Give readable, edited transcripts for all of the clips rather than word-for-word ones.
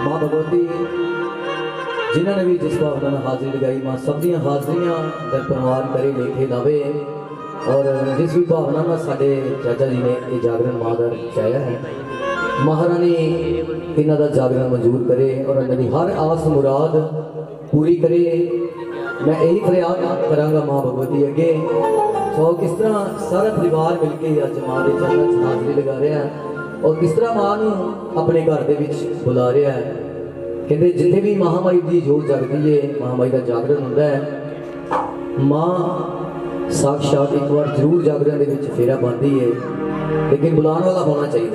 माँ भगवती जिन्होंने भी जिस भावना में हाजिरी लगाई माँ सब दी हाजरियाँ दर परवान करे लेखे लावे। और जिस भी भावना में साढ़े चाचा जी ने ये जागरण माँ का रचाया है, महारानी इन्हों का जागरण मंजूर करे और इन्होंने हर आस मुराद पूरी करे। मैं यही फरियाद कराँगा माँ भगवती अगे। सो किस तरह सारा परिवार मिलके अज माँ के चरणों में हाजिरी लगा रहा है और किस तरह माँ को अपने घर के बुला रहा है। कहते जिथे भी महामाई की जोत जगती है, महामाई का जागरण होता है, माँ साक्षात एक बार जरूर जागरण के फेरा पाती है, लेकिन बुलाने वाला होना चाहिए।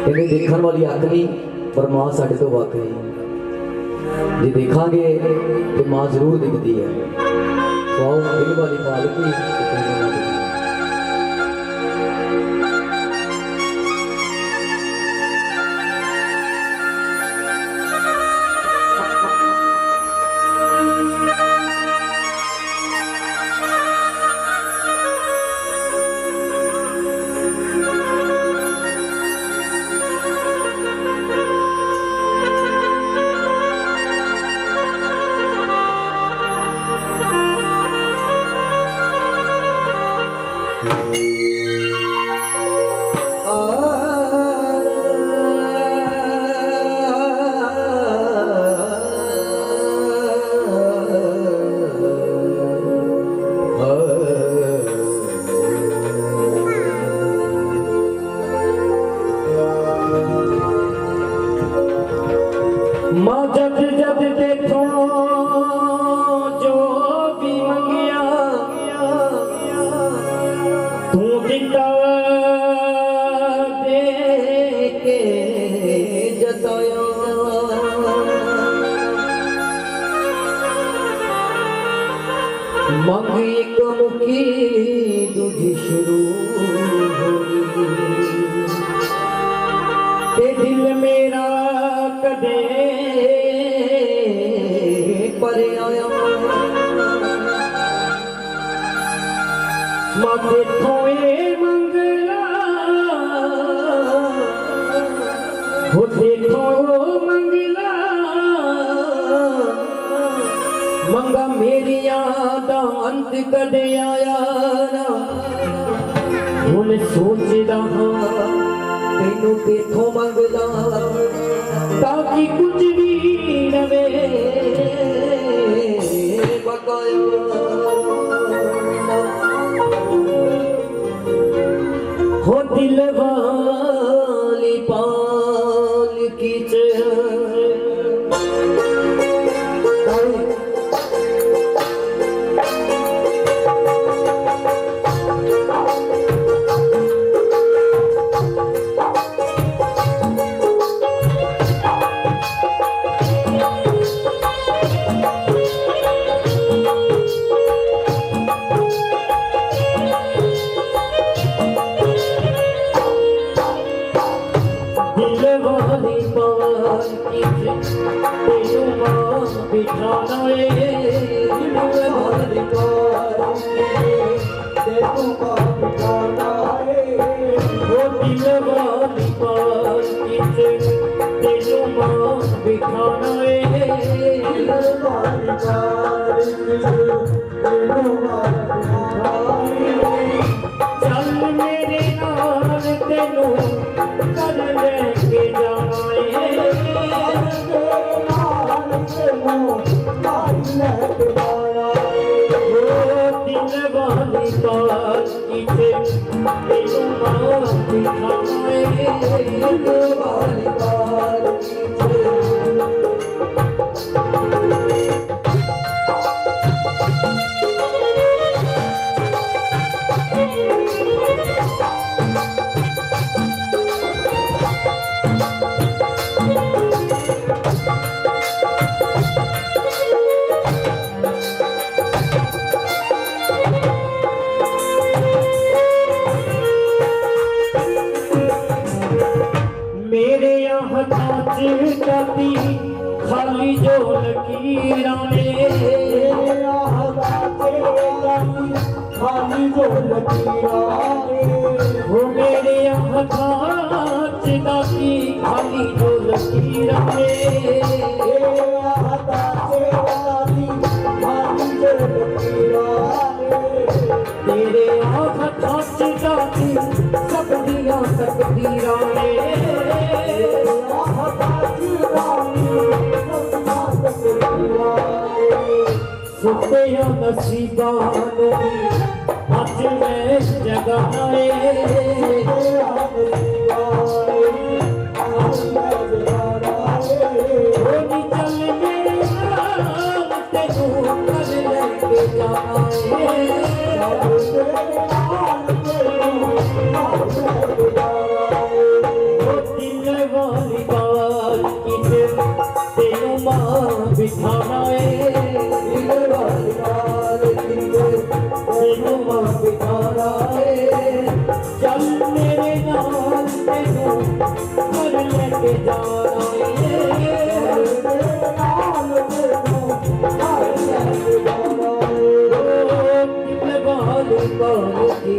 कहते देखने वाली अख नहीं पर माँ साढ़े तो वक नहीं, जे देखांगे तो माँ जरूर दिखती है। तो आओ दिल वाली पालकी माँ जब जब देखो जो भी मंगिया तू दिखा दे के जताया। मंग एक मुखी दूजी शुरू ते दिल मेरा कदे पर आया। माथे थोए मंगला होते थो मंगला मंगा मेरिया दा अंत कदे आया ना। हुन सोचदा हां तेनू तेथों मंगदा ताकि कुछ भी रवे बकाया। हो दिल वाली पालकी चल मेरे नाल तेनू कर लेके जाए। दिल वाली पालकी तेनू मां दिखाए। दिल वाली पालकी मेरे यहाँ काती खाली जो लकीरां ने खाली जो लकीरां वो मेरे यहाँ काती खाली जो लकीरां नसीबा अज मैं जगाए चल मेरे तेनू कर लेके दिल वाली बात तेनू मां बिठाना दिल वाली बात तेनू मां बिठाना चल मेरे नाल तेनू घर लेके जाना दिल वाली बात की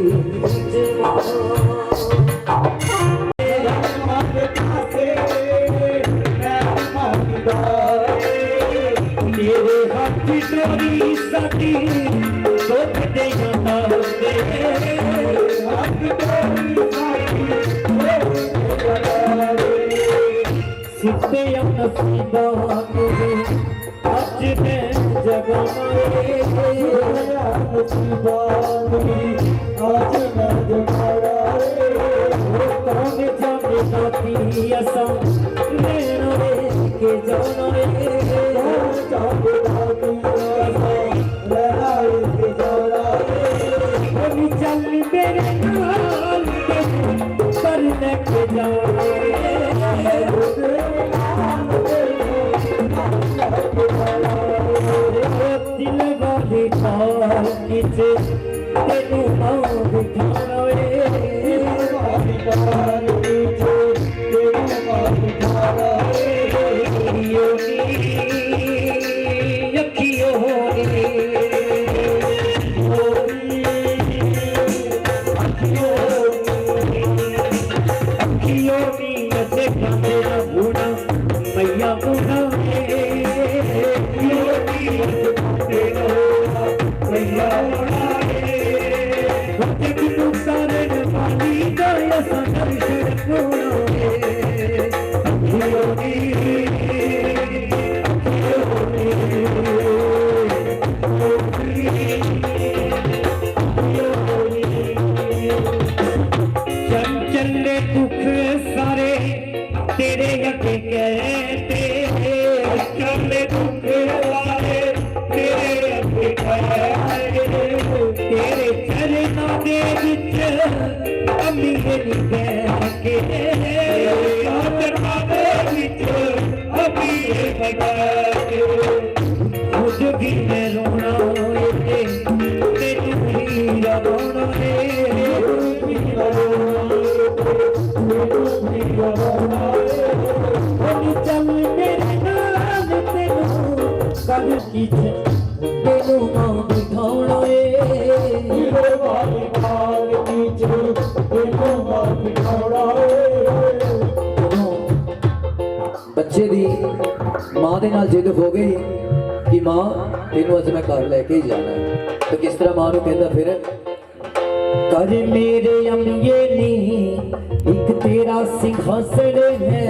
मेरे हाथ डोरी सदी सोच दे सिद्धे नसीबा अज मैं जगाए नसीबा आज मैं जगाए कौन जाने साथी असा लेना के जाना चल मेरे नाल कर लेके दिल वाली ठाल किसे तेनू मां बिठाना मैया बुढ़ा चले दुख सारे तेरे अगे कहते चले दुख सारे तेरे अगे कहते तेरे चरणों दे विच अम्मी मेरी बह के चरणों दे विच अम्मी मेरी खुद भी मैं रोना तेनू ही रोना चल मेरे नाल तेनू कर तेनू मां बिठाना बच्चे दी मां दे नाल जिद हो गई कि मां तेनू अज मैं घर लेके ही जाना है, तो किस तरह मां नूं कहंदा फिर कर मेरे अम्बिये नी एक तेरा सिंहासन है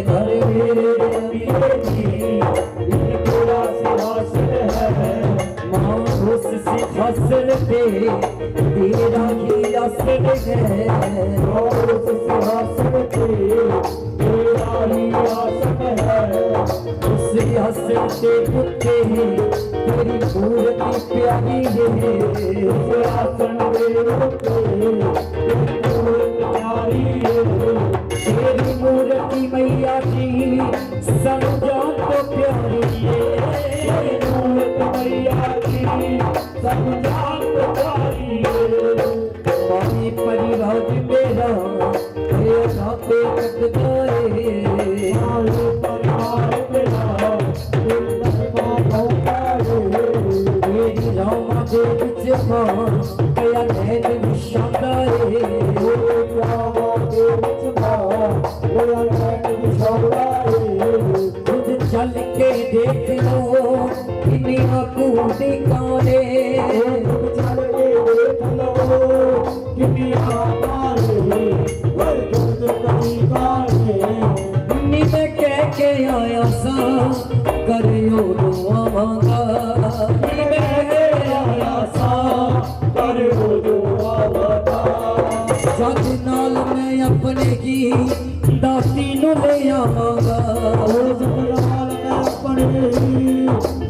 घर मेरे अम्बिये नी एक तेरा सिंहासन है मां उस सिंहासन पे तेरा ही आसन है और उस सिंहासन पे तेरा ही आसन है उस आसन से उत्ते तेरी मूर्ति प्यारी है उस आसन तेरी मूर्ति मैया जी समझान तो प्यारी है मूर्ति मैया जी समझान तो प्यारी है पानी परिवार मेरा ये नाते कटता है परिवार मेरा मेरी रामा दे विच मां कया नैन विशाला रे रामा दे विच मां कया नैन विशाला रे खुद चल के देख लो किनिया कूदी काने चल के देख लो किनिया काने वर खुद कभी काने नी मैं कह के आया सा करियो दुआ मांगा नी मैं दासी नु ले आवांगा जगलाल मैं अपने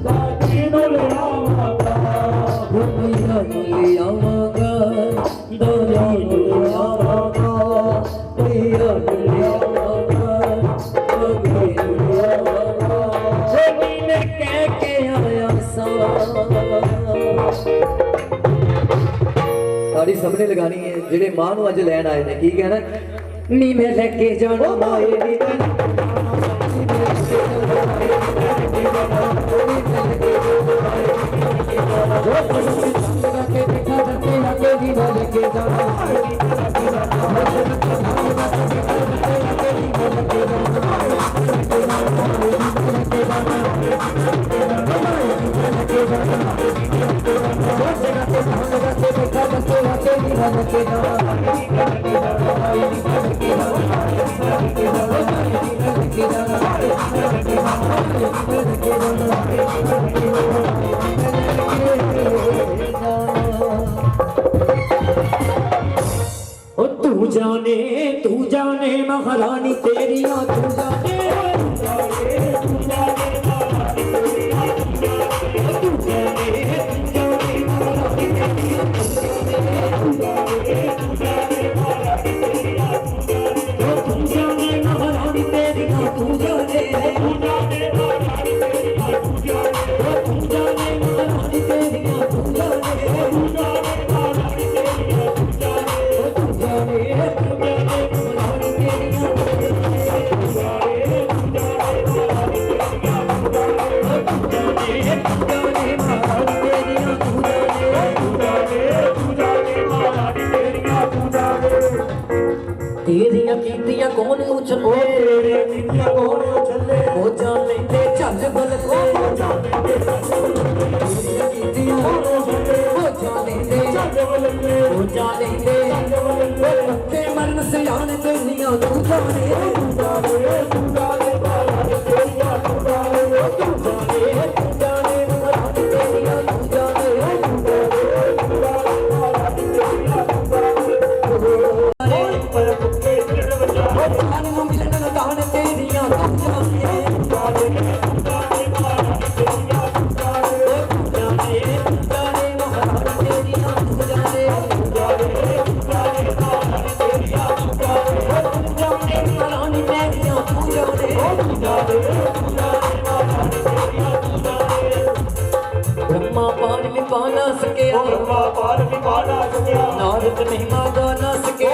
दासी नु ले आवांगा मैया नु ले आवांगा दासी नु ले आवांगा मैया नु ले आवांगा मैया नु ले आवांगा मैंने कह के आया सा ताड़ी सबने लगानी है जेड़े मां नू अज लैन आए ने की कहना नी मैं लेके जाना माए नी तू जाने महारानी तेरिया तू जाने तेरिया कीतियां कौन उछले तेरे कीतियां कौन उछले ओ जान लेंदे झल बल को तेरिया कीतियां कौन उछले ओ जान लेंदे झल बल को जान लेंदे ते मरन से आने तेरिया तू जाने तेरिया तू जाने तेरिया तू जाने ब्रह्मा पार में पाना सके नारद महिमा गाना सके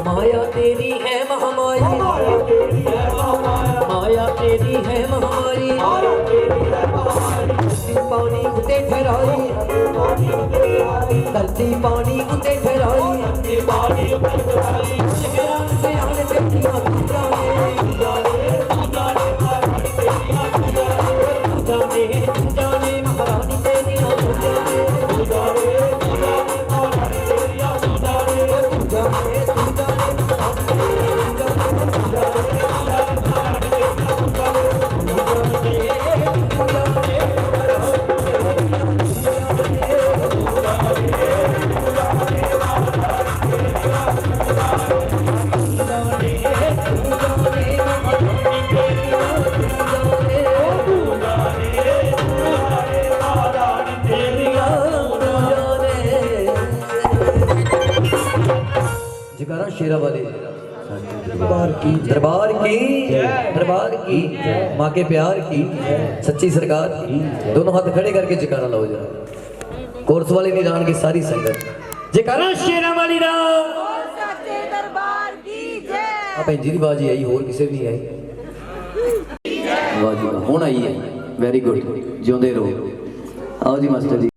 माया तेरी है महामारी माया तेरी है महामारी पानी उते ठहराई धरती पानी उते ठहराई से आने देखिया जाने महारानी तेरी जयकारा शेरा वाले दरबार की माँ के प्यार की सच्ची सरकार की दोनों हाथ खड़े करके जयकारा लाओ जरा कोर्स वाले निदान की सारी संगत जयकारा शेरा वाली दा भैन जी की बाजी आई होर किसे भी आई वाह जी वाह हुण आई है वेरी गुड जिंदे रहो आओ जी मास्टर जी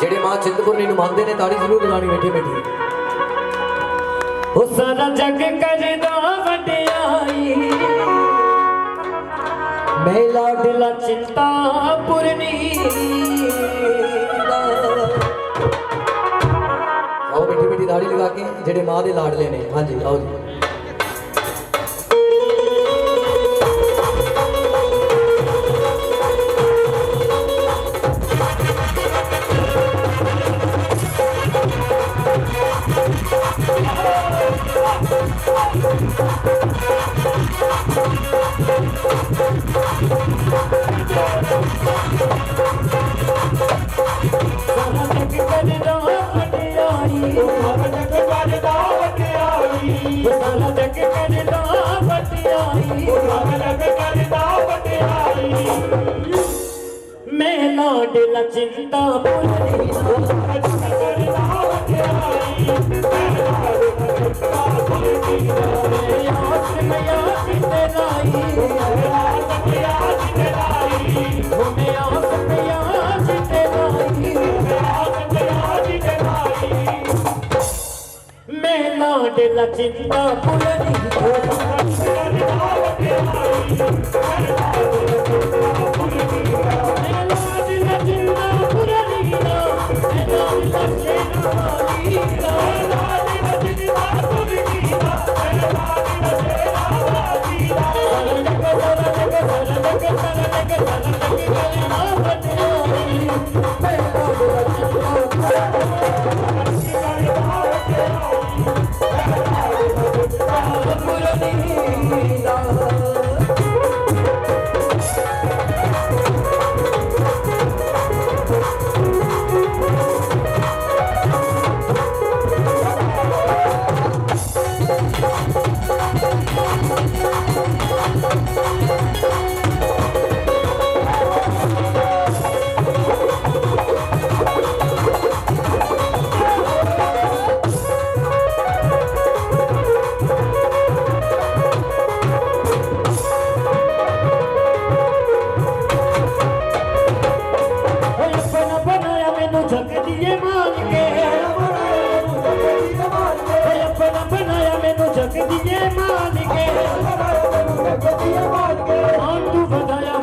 ਜਿਹੜੇ ਮਾਂ ਚਿੰਤਪੁਰਨੀ ਨੂੰ ਮੰਨਦੇ ਨੇ ਤਾੜੀ ਜ਼ਰੂਰ ਲਗਾਣੀ ਮਿੱਠੀ ਮਿੱਠੀ। ਉਹ ਸਾਰਾ ਜੱਗ ਕਰਦਾ ਵਡਿਆਈ ਮੈਂ ਲਾਡਲਾ ਚਿੰਤਾਪੁਰਨੀ ਦਾ। ਆਓ ਮਿੱਠੀ ਮਿੱਠੀ ਤਾੜੀ ਲਗਾ ਕੇ ਜਿਹੜੇ ਮਾਂ ਦੇ ਲਾਡਲੇ ਨੇ। ਹਾਂਜੀ ਆਓ ਜੀ। मैं लाडला चिंतापुरनी मैं लाडला चिंतापुरनी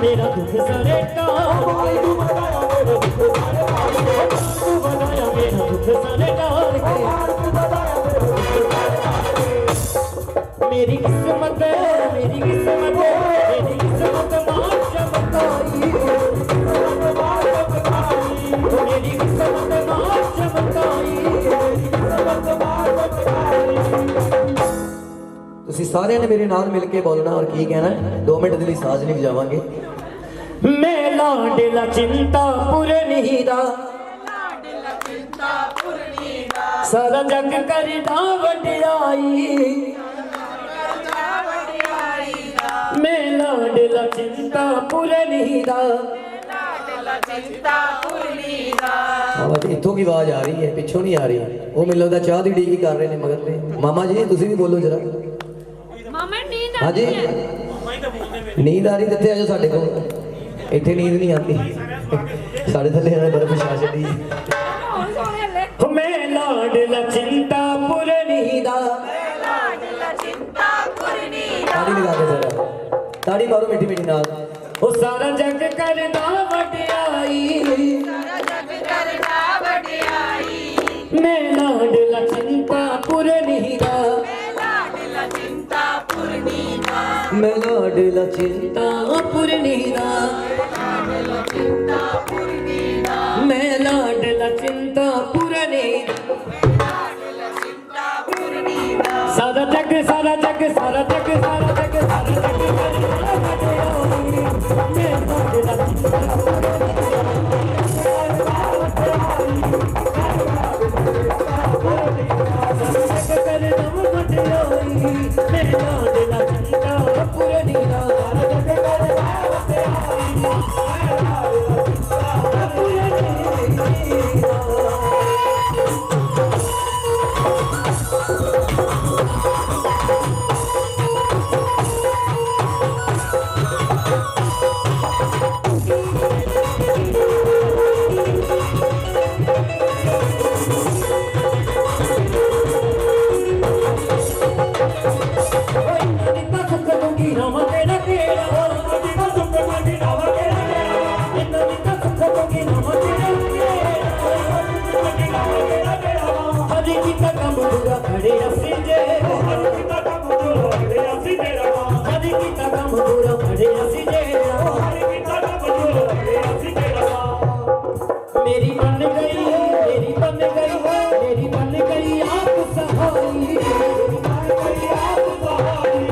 मेरा दुख सरेटा तू बनाया मेरा दुख सरेटा मेरी किस्मत मेरी किस्मत मेरी किस्मत मां चमकाई मेरी किस्मत मां चमकाई ਤੁਸੀਂ ਸਾਰਿਆਂ ਨੇ ਮੇਰੇ ਨਾਲ ਮਿਲ ਕੇ ਬੋਲਣਾ ਔਰ ਕੀ ਕਹਿਣਾ 2 ਮਿੰਟ ਦੇ ਲਈ ਸਾਜ਼ ਨਹੀਂ ਵਜਾਵਾਂਗੇ। मैं लाडला चिंतापुरनी दा सारा जग करदा वडियाई मैं लाडला चिंतापुरनी दा ਆਵਾਜ਼ ਇੱਥੋਂ ਕੀ ਆਵਾਜ਼ ਆ ਰਹੀ ਹੈ ਪਿੱਛੋਂ ਨਹੀਂ ਆ ਰਹੀ। ਉਹ ਮੈਨੂੰ ਲੱਗਦਾ ਚਾਹ ਦੀ ਡੀਕ ਕਰ ਰਹੇ ਨੇ ਮਗਰ ਤੇ। ਮਾਮਾ ਜੀ ਤੁਸੀਂ ਵੀ ਬੋਲੋ ਜਰਾ। ਮਾਮਾ ਨੀਂਦ ਆ ਹਾਂਜੀ ਨੀਂਦ ਆ ਰਹੀ ਕਿੱਥੇ ਆ ਜਾਓ ਸਾਡੇ ਕੋਲ। ਇੱਥੇ ਨੀਂਦ ਨਹੀਂ ਆਉਂਦੀ ਸਾਡੇ ਥੱਲੇ ਇਹਨਾਂ ਬਰਫ ਛਾ ਛੱਡੀ। मैं लाडला चिंतापुरनी दा ਤਾੜੀ ਲਗਾ ਕੇ ਜਰਾ ਤਾੜੀ ਮਾਰੋ ਮਿੱਠੀ ਮਿੱਠੀ ਨਾਲ। ਉਹ ਸਾਰਾ ਜਗ ਕਰਦਾ ਵਡਿਆਈ ਮੈਂ ਲਾਡਲਾ ਚਿੰਤਾਪੁਰਨੀ ਦਾ ਮੈਂ ਲਾਡਲਾ ਚਿੰਤਾਪੁਰਨੀ ਦਾ ਮੈਂ ਲਾਡਲਾ ਚਿੰਤਾਪੁਰਨੀ ਸਾਰਾ ਜਗ ਸਾਰਾ ਜਗ ਸਾਰਾ ਜਗ ਸਾਰਾ ਜਗ ਸਾਰਾ ਜਗ ਮੈਂ ਲਾਡਲਾ बड़े असी जे हर कीता काम पूरा बड़े असी तेरा हर कीता काम पूरा बड़े असी जे हर कीता काम पूरा बड़े असी तेरा मेरी बन गई मेरी बन गई मेरी बन गई आप सहाई मेरी बन गई आप सहाई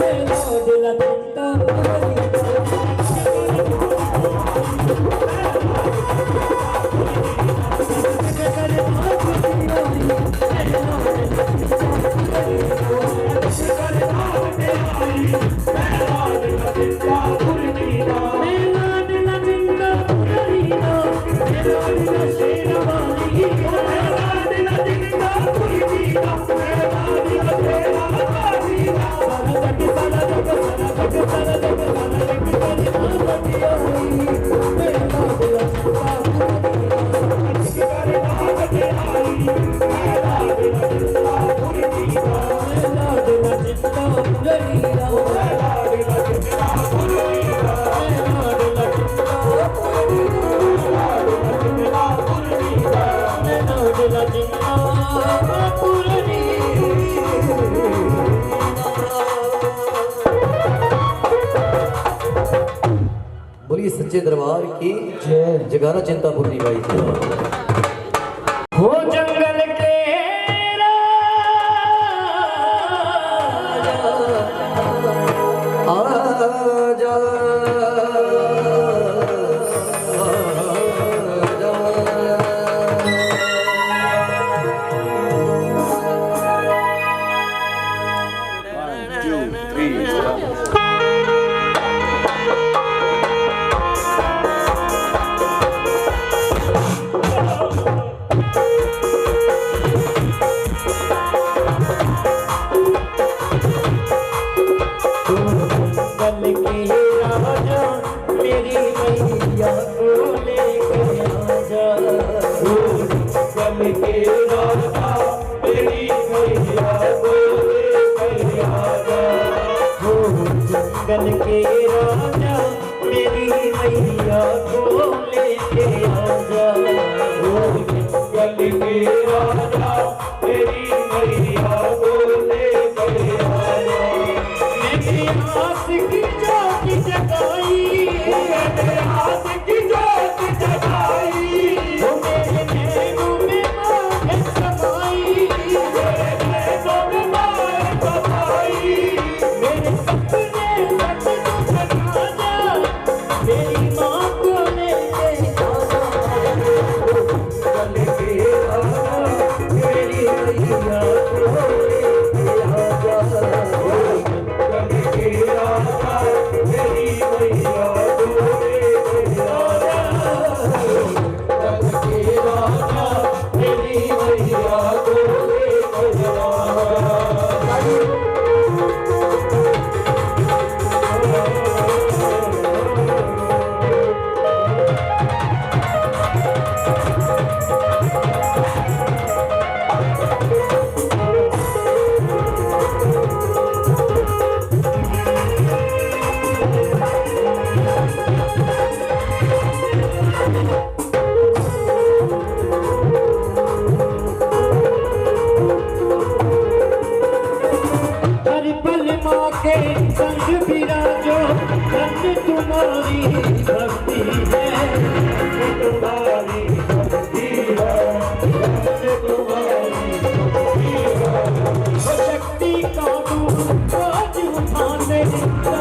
मेरा दिल टूटा बोलिए सच्चे दरबार की जगारा चिंतापुरनी बाई थी हो जंगल के आजा जंगल के राजा मेरी मैया को लेके आजा जंगल के राजा मेरी मैया को लेके आजा मेरी आस की जोत जगाई मेरे आस की जोत जगाई वो मेरे नैनों में आँखें समाई मेरे नैनों में आँखें समाई मेरे सपने मेरी माँ को लेके आजा मेरी मैया को लेके आजा मेरी मैया को लेके आजा मेरी मैया को लेके संग विराजो धन तुम्हारी भक्ति है तुम्हारी भक्ति है तुम्हारी भक्ति है शक्ति का दूत आज उठाने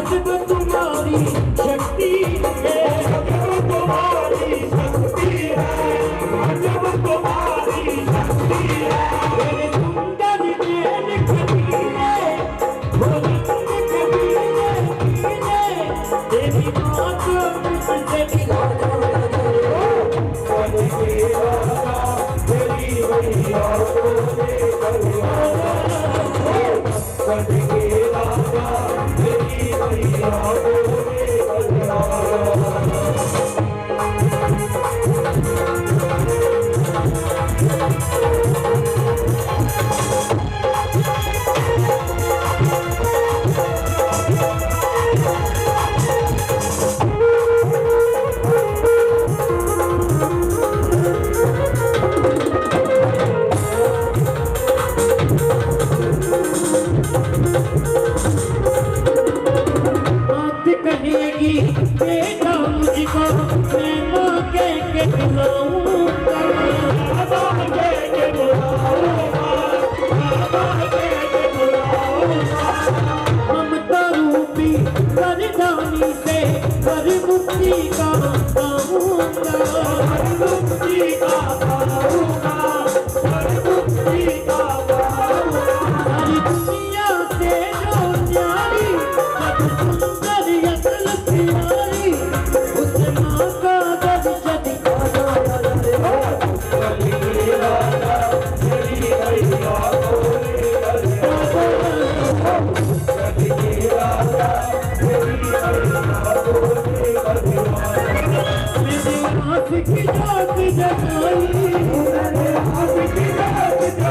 जब तुम्हारी शक्ति है तुम्हारी शक्ति है जब तुम्हारी शक्ति है मेरे सुंदर नैन खतीले तेरी माँ को मुझसे मिला तेरी मैया को लेकर आजा तेरी मैया को लेकर आजा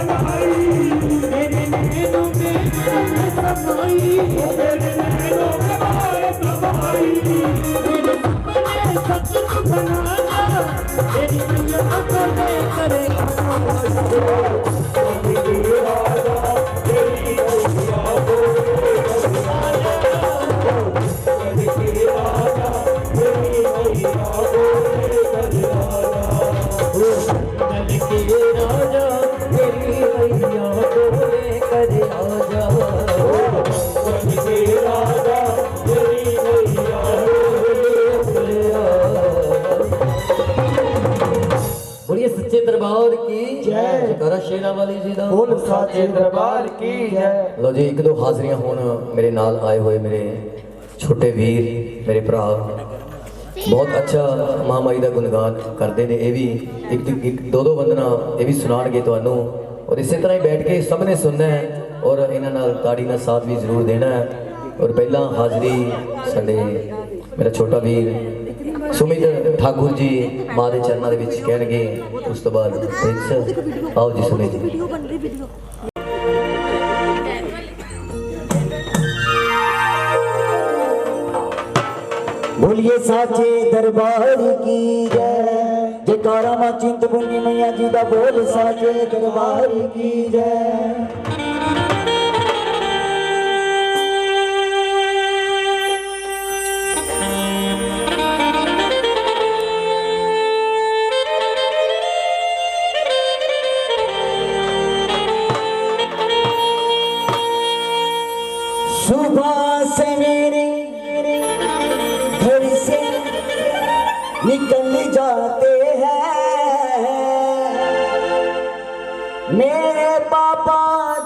मेरे नैनों में समाई, मेरे नैनों में समाई, मेरे सपने सच बनाना, मेरी मैया को लेकर राजा मेरी मैया को लेकर आजा, राजा मेरी मैया बोलिए सच्चे दरबार की जय। जयकारा शेरा वाली जी दा बोल साचे दरबार की जय। लो जी एक दो हाजरियां होन मेरे नाल आए हुए मेरे छोटे वीर मेरे भरा बहुत अच्छा मां माई का गुणगान करते हैं। ये भी एक दो बंदना ये भी सुनाएंगे तुहानू और इसी तरह ही बैठ के सबने सुनना है और इन्होंने ताड़ी का साथ भी जरूर देना है। और पहला हाजरी साडे मेरा छोटा वीर सुमित ठाकुर जी मां के चरणों के विच कहणगे, उस तो बाद प्रिंस आओ जी सुने जी। बोलिए साचे दरबार की जय। जयकारा मां चिंतपूर्णी मैया जी दा बोल साचे दरबार की जय। सुबह से मेरे घर से निकल जाते हैं मेरे पापा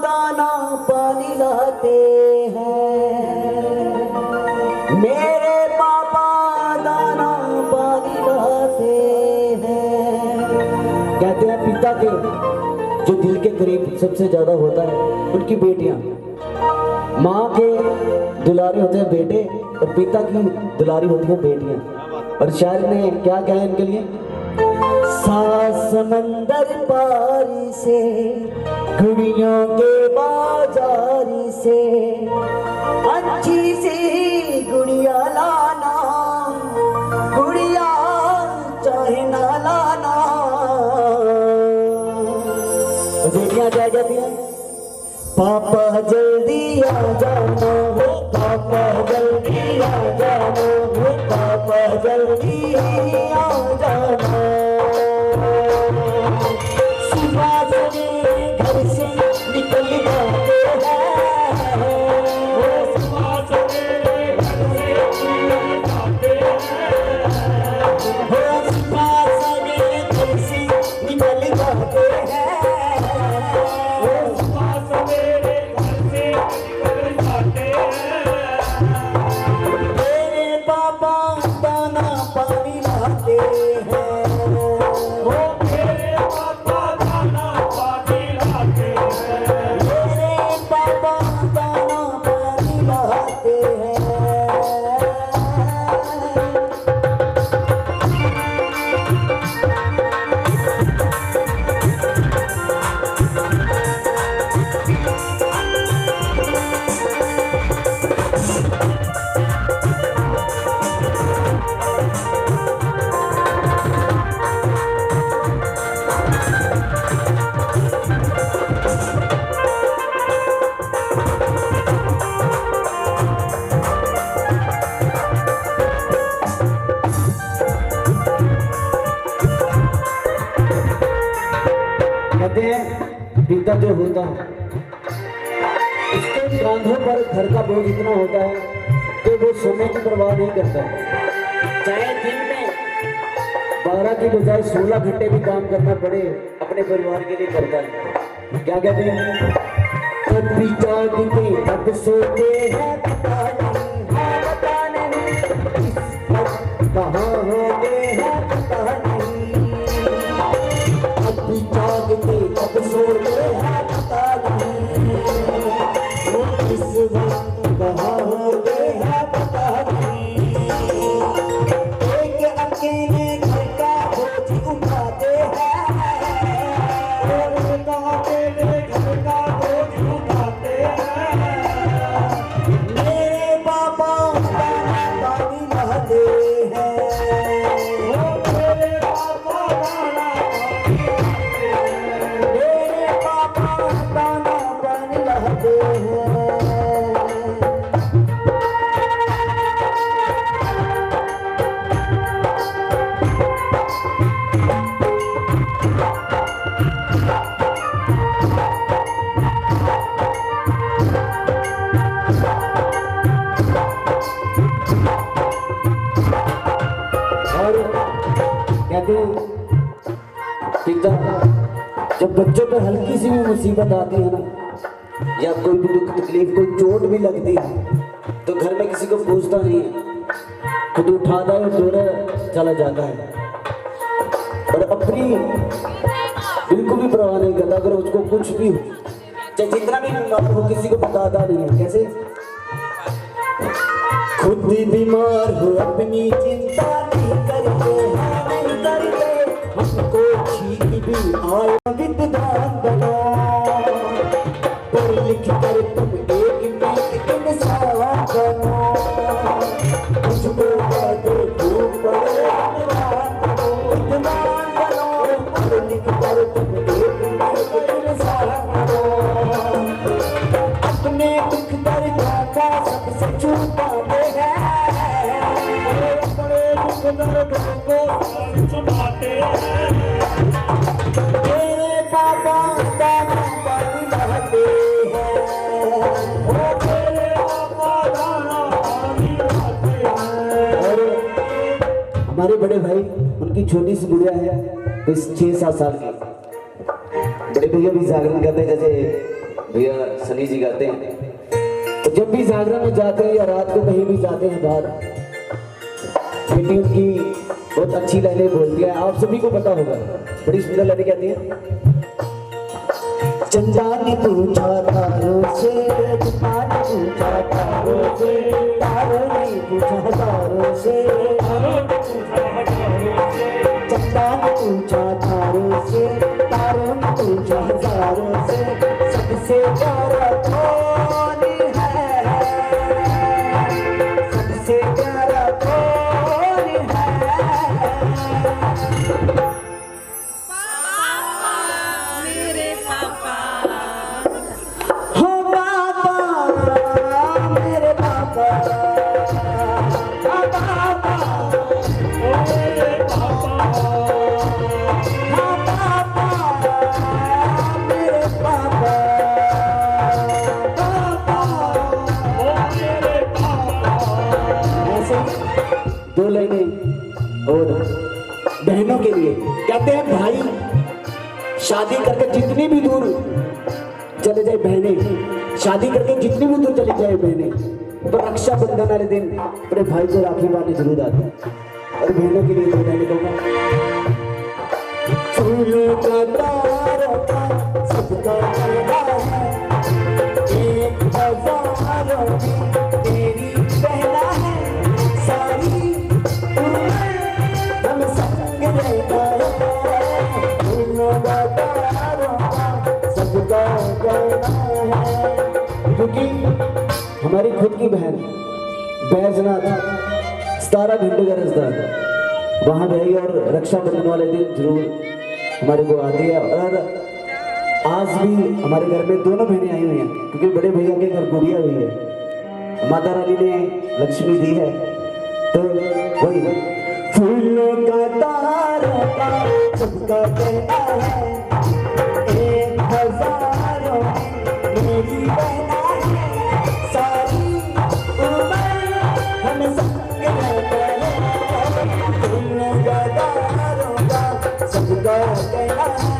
दाना पानी लाते हैं, मेरे पापा दाना पानी लाते हैं। कहते हैं पिता के जो दिल के करीब सबसे ज्यादा होता है उनकी बेटियां, माँ के दुलारे होते हैं बेटे और पिता की दुलारी होती है बेटियां। और शायर ने क्या कहा इनके लिए, सात समंदर पारी से गुड़ियों के बाजारी से अच्छी सी गुड़िया लाना, गुड़िया चाहे ना लाना। बेटियां क्या कहती हैं, पापा जल्दी आ जाना हो, पापा जल्दी आ जाना हो, पापा जल्दी आ जाना। सुबह सवेरे घर से निकल जाते हैं, सुबह सवेरे घर से निकल जाते हैं, सुबह सवेरे घर से निकल जाते हैं। पिता जो होता है उसके कांधों पर घर का बोझ इतना होता है कि वो समय की परवाह नहीं करता। चाहे दिन में 12 की बजाय 16 घंटे भी काम करना पड़े अपने परिवार के लिए करता है। क्या कहते हैं, कभी जागते तब सोते हैं पता नहीं, पता नहीं कहाँ होते हैं पता नहीं, कभी जागते तब सोते हैं पता नहीं, वो किस वक्त कहाँ होते हैं पता नहीं। एक अकेले घर का बोझ उठाते हैं, एक अकेले जब बच्चों पर हल्की सी भी मुसीबत आती है ना, या कोई भी दुख तकलीफ, कोई चोट भी लगती है, तो घर में किसी को पूछता नहीं है, खुद उठाता है और दौड़ा चला जाता है और अपनी बिल्कुल भी परवाह नहीं करता। अगर उसको कुछ भी हो, चाहे जितना भी बीमार हो, किसी को बताता नहीं है। कैसे? खुद भी बीमार हो अपनी चिंता नहीं करते, नहीं करते, हमको ठीक भी आए विद्वान बनो, पढ़ लिख कर तुम एक नेक इंसान बनो, तुझको बातें खूब पढ़ो विद्वान बनो, पढ़ लिख कर तुम एक नेक इंसान बनो, अपने दुख दर्द का सबसे छुपाते हैं, अपने दुख दर्द को छुपाते हैं, तेरे पापा दाना पानी बहाते हैं, ओ तेरे पापा दाना पानी बहाते हैं। और हमारे बड़े भाई, उनकी छोटी सी गुड़िया है, बस 6-7 साल की। बड़े भैया भी जागरण करते हैं, जैसे भैया सनी जी गाते हैं। तो जब भी जागरण में जाते हैं या रात को कहीं भी जाते हैं बाहर, बेटी उनकी बहुत अच्छी लाइनें बोलती है, आप सभी को पता होगा, बड़ी सुंदर लाइनें कहती है। चंदा ने पूछा तारों से, चंदा ने पूछा तारों से, तारों ने पूछा तारों से, चंदा ने पूछा तारों से, तारों ने पूछा तारों से, सबसे प्यारा कौन है, सबसे प्यारा कौन है, मेरे पापा हो पापा, मेरे पापा, हाँ पापा, ओ मेरे पापा, हाँ पापा, मेरे पापा, पापा, ओ मेरे पापा। ऐसे दो लाइनें और बहनों के लिए कहते हैं, भाई शादी करके जितनी भी दूर चले जाए बहनें, शादी करके जितनी भी दूर चली जाए बहनें, तो रक्षाबंधन वाले दिन अपने भाई को राखी बांधने जरूर आते हैं। और बहनों के लिए तो मैंने कहूँगा, फूलों का तारों का सबका कहना है, एक हजारों में तेरी बहना है, सारी उम्र हम संग रहना है, फूलों का तारों का सबका कहना है। क्योंकि हमारी खुद की बहन बैजनाथ 17 घंटे का रास्ता है, वहाँ गई और रक्षाबंधन वाले दिन जरूर हमारे को आती है। और आज भी हमारे घर में दोनों बहनें आई हुई हैं, क्योंकि बड़े भैया के घर गुड़िया हुई है, माता रानी ने लक्ष्मी दी है। तो वही फूलों का तारों का सबका कहना है, एक हजारों में मेरी बहना है, सारी उम्र हम संग रहते हैं, फूलों का तारों का सबका कहना है।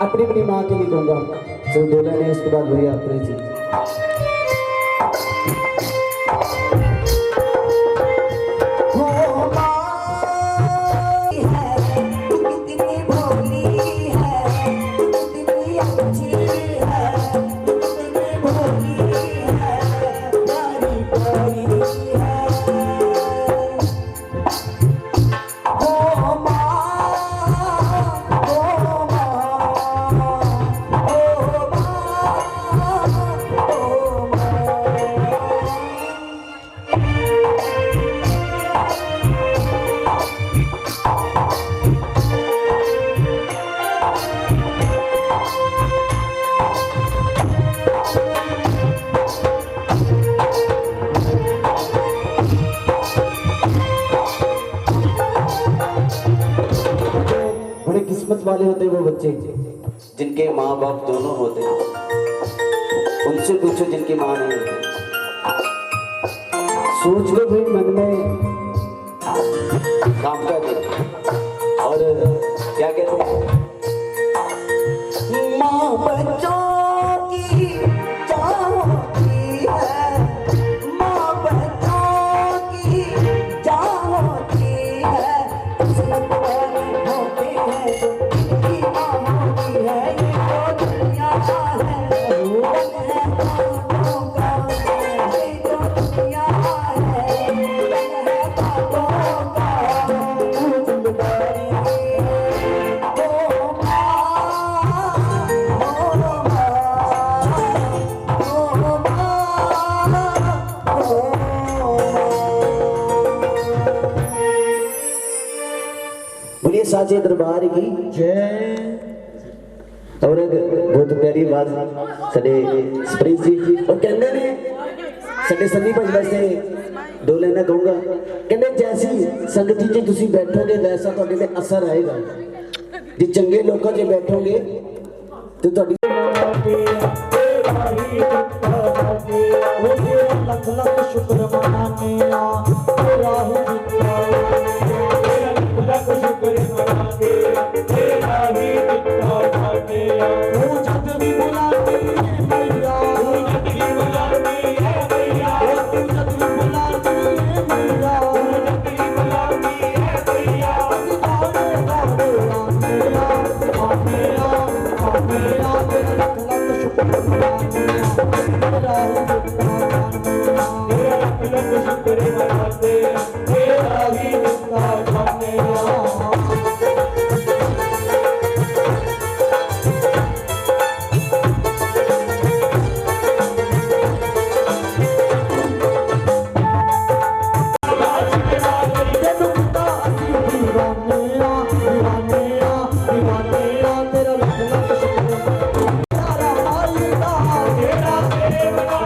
अपनी अपनी माँ के लिए कहूँगा। जो दो लाइनें उसके बाद भैया अपने जी। बड़े किस्मत वाले होते हैं वो बच्चे जिनके माँ बाप दोनों होते हैं। उनसे पूछो जिनकी माँ नहीं होती। सोच लो भाई मन में काम का दिन। और क्या कहते हैं, माँ बच्चों की चाहती है, माँ बच्चों की चाहती है। किस्मत वाले होते हैं जो इनकी माँ होती है। ये तो दुनिया है, रोग है बातों का, ये तो दुनिया है, रोग है बातों का। बोलिए साचे दरबार की जय। और एक बहुत प्यारी बात साडे स्प्रिंग जी और कहंदे ने साडे सन्नी भाई वास्ते दो लाइनां कहूंगा। कहंदे जैसी संगत जी तुसी बैठोगे वैसा तुहाडे ते असर आएगा। जे चंगे लोकां 'च बैठोगे ते तुहाडी लख लख शुक्र मनाने तेरा ही जिंदा लख शुक्र मनाने तेरा ही जिंदा भागे। तू जब भी बुलाती है मैया, तू जब भी बुलाती है मैया, तू जब भी बुलाती है मैया, तू जब भी बुलाती है मैया। गाने गाने मेरा मेरा मेरा तेरा लख लख शुक्र मनाने तेरा ही जिंदा तेरा लख लख शुक्र मनाने तेरा ही जिंदा भागे। तेरा लख लख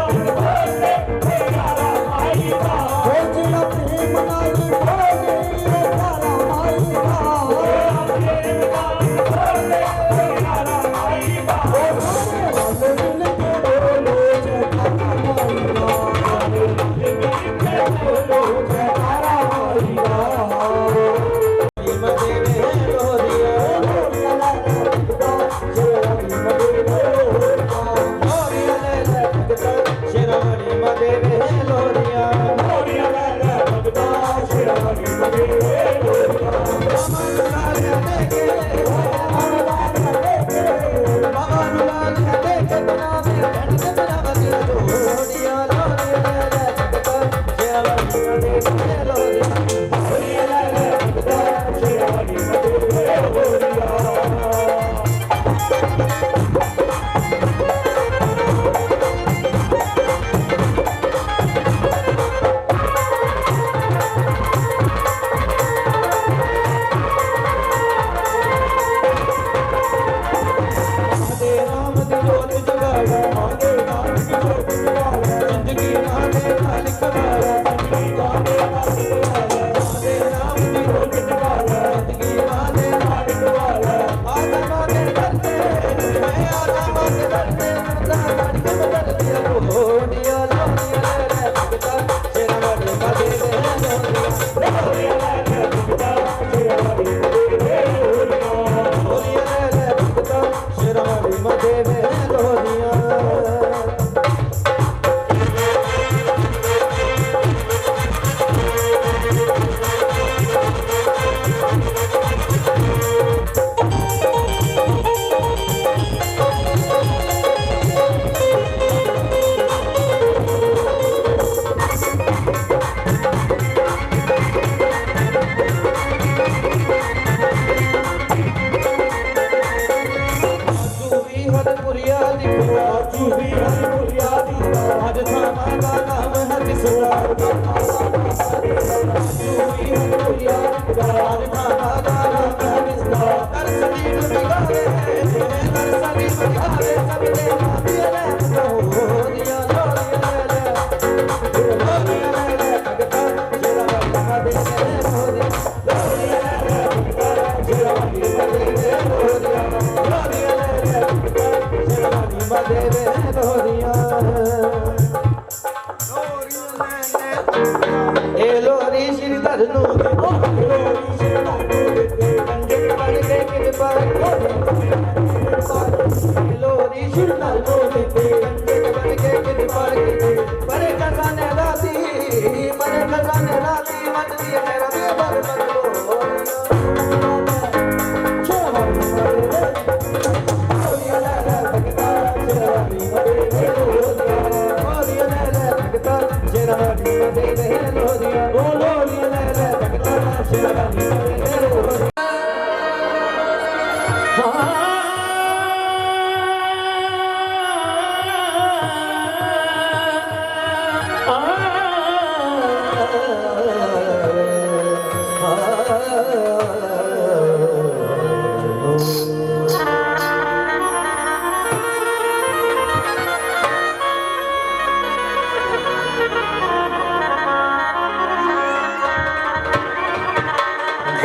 शुक्र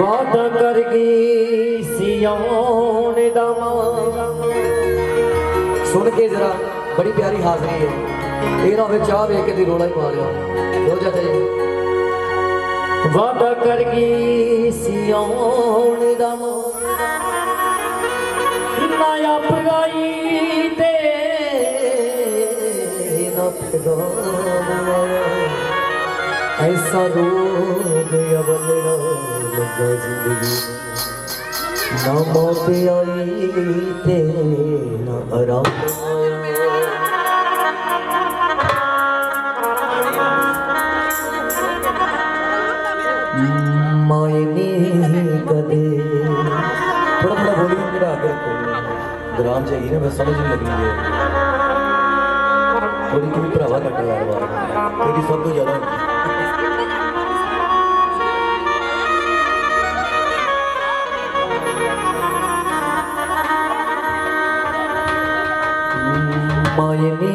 वादा कर गई सियान दमा। सुन के जरा बड़ी प्यारी हाजरी है, ये ना होवे चाह वेख के दी रोला ही पा लिया। हो चाचा जी वादा कर गई सियान दमा, नया पगाई ते ना फिदा ऐसा रोग अब मेरा लगा जिंदगी, ना मौत आई ते ना आराम आया। मायने कदे थोड़ा थोड़ा वॉल्यूम मेरा आगे रखो, ग्राम चाहिए ना, बस समझ नहीं लग रही है थोड़ी। तू भरावा कट यार बार तेरी सब तो ज्यादा मायने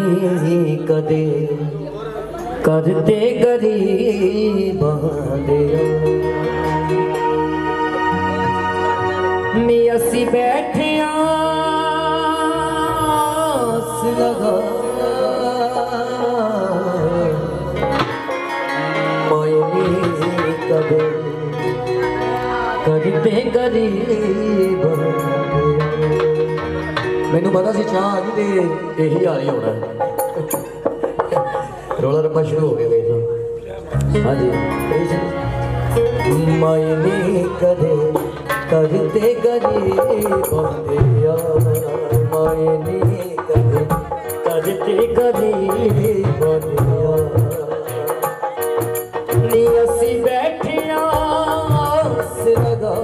कदे करते गरीब में असी बैठे लगा मायने कदे करते गरीब। मैनू पता सी चाह आ गई तो यही हाल ही होना है। रोला रप्पा शुरू हो गया। हाँ जी, मायने कदे करते गरीब मायने कदे करते गरीब असी बैठे लगा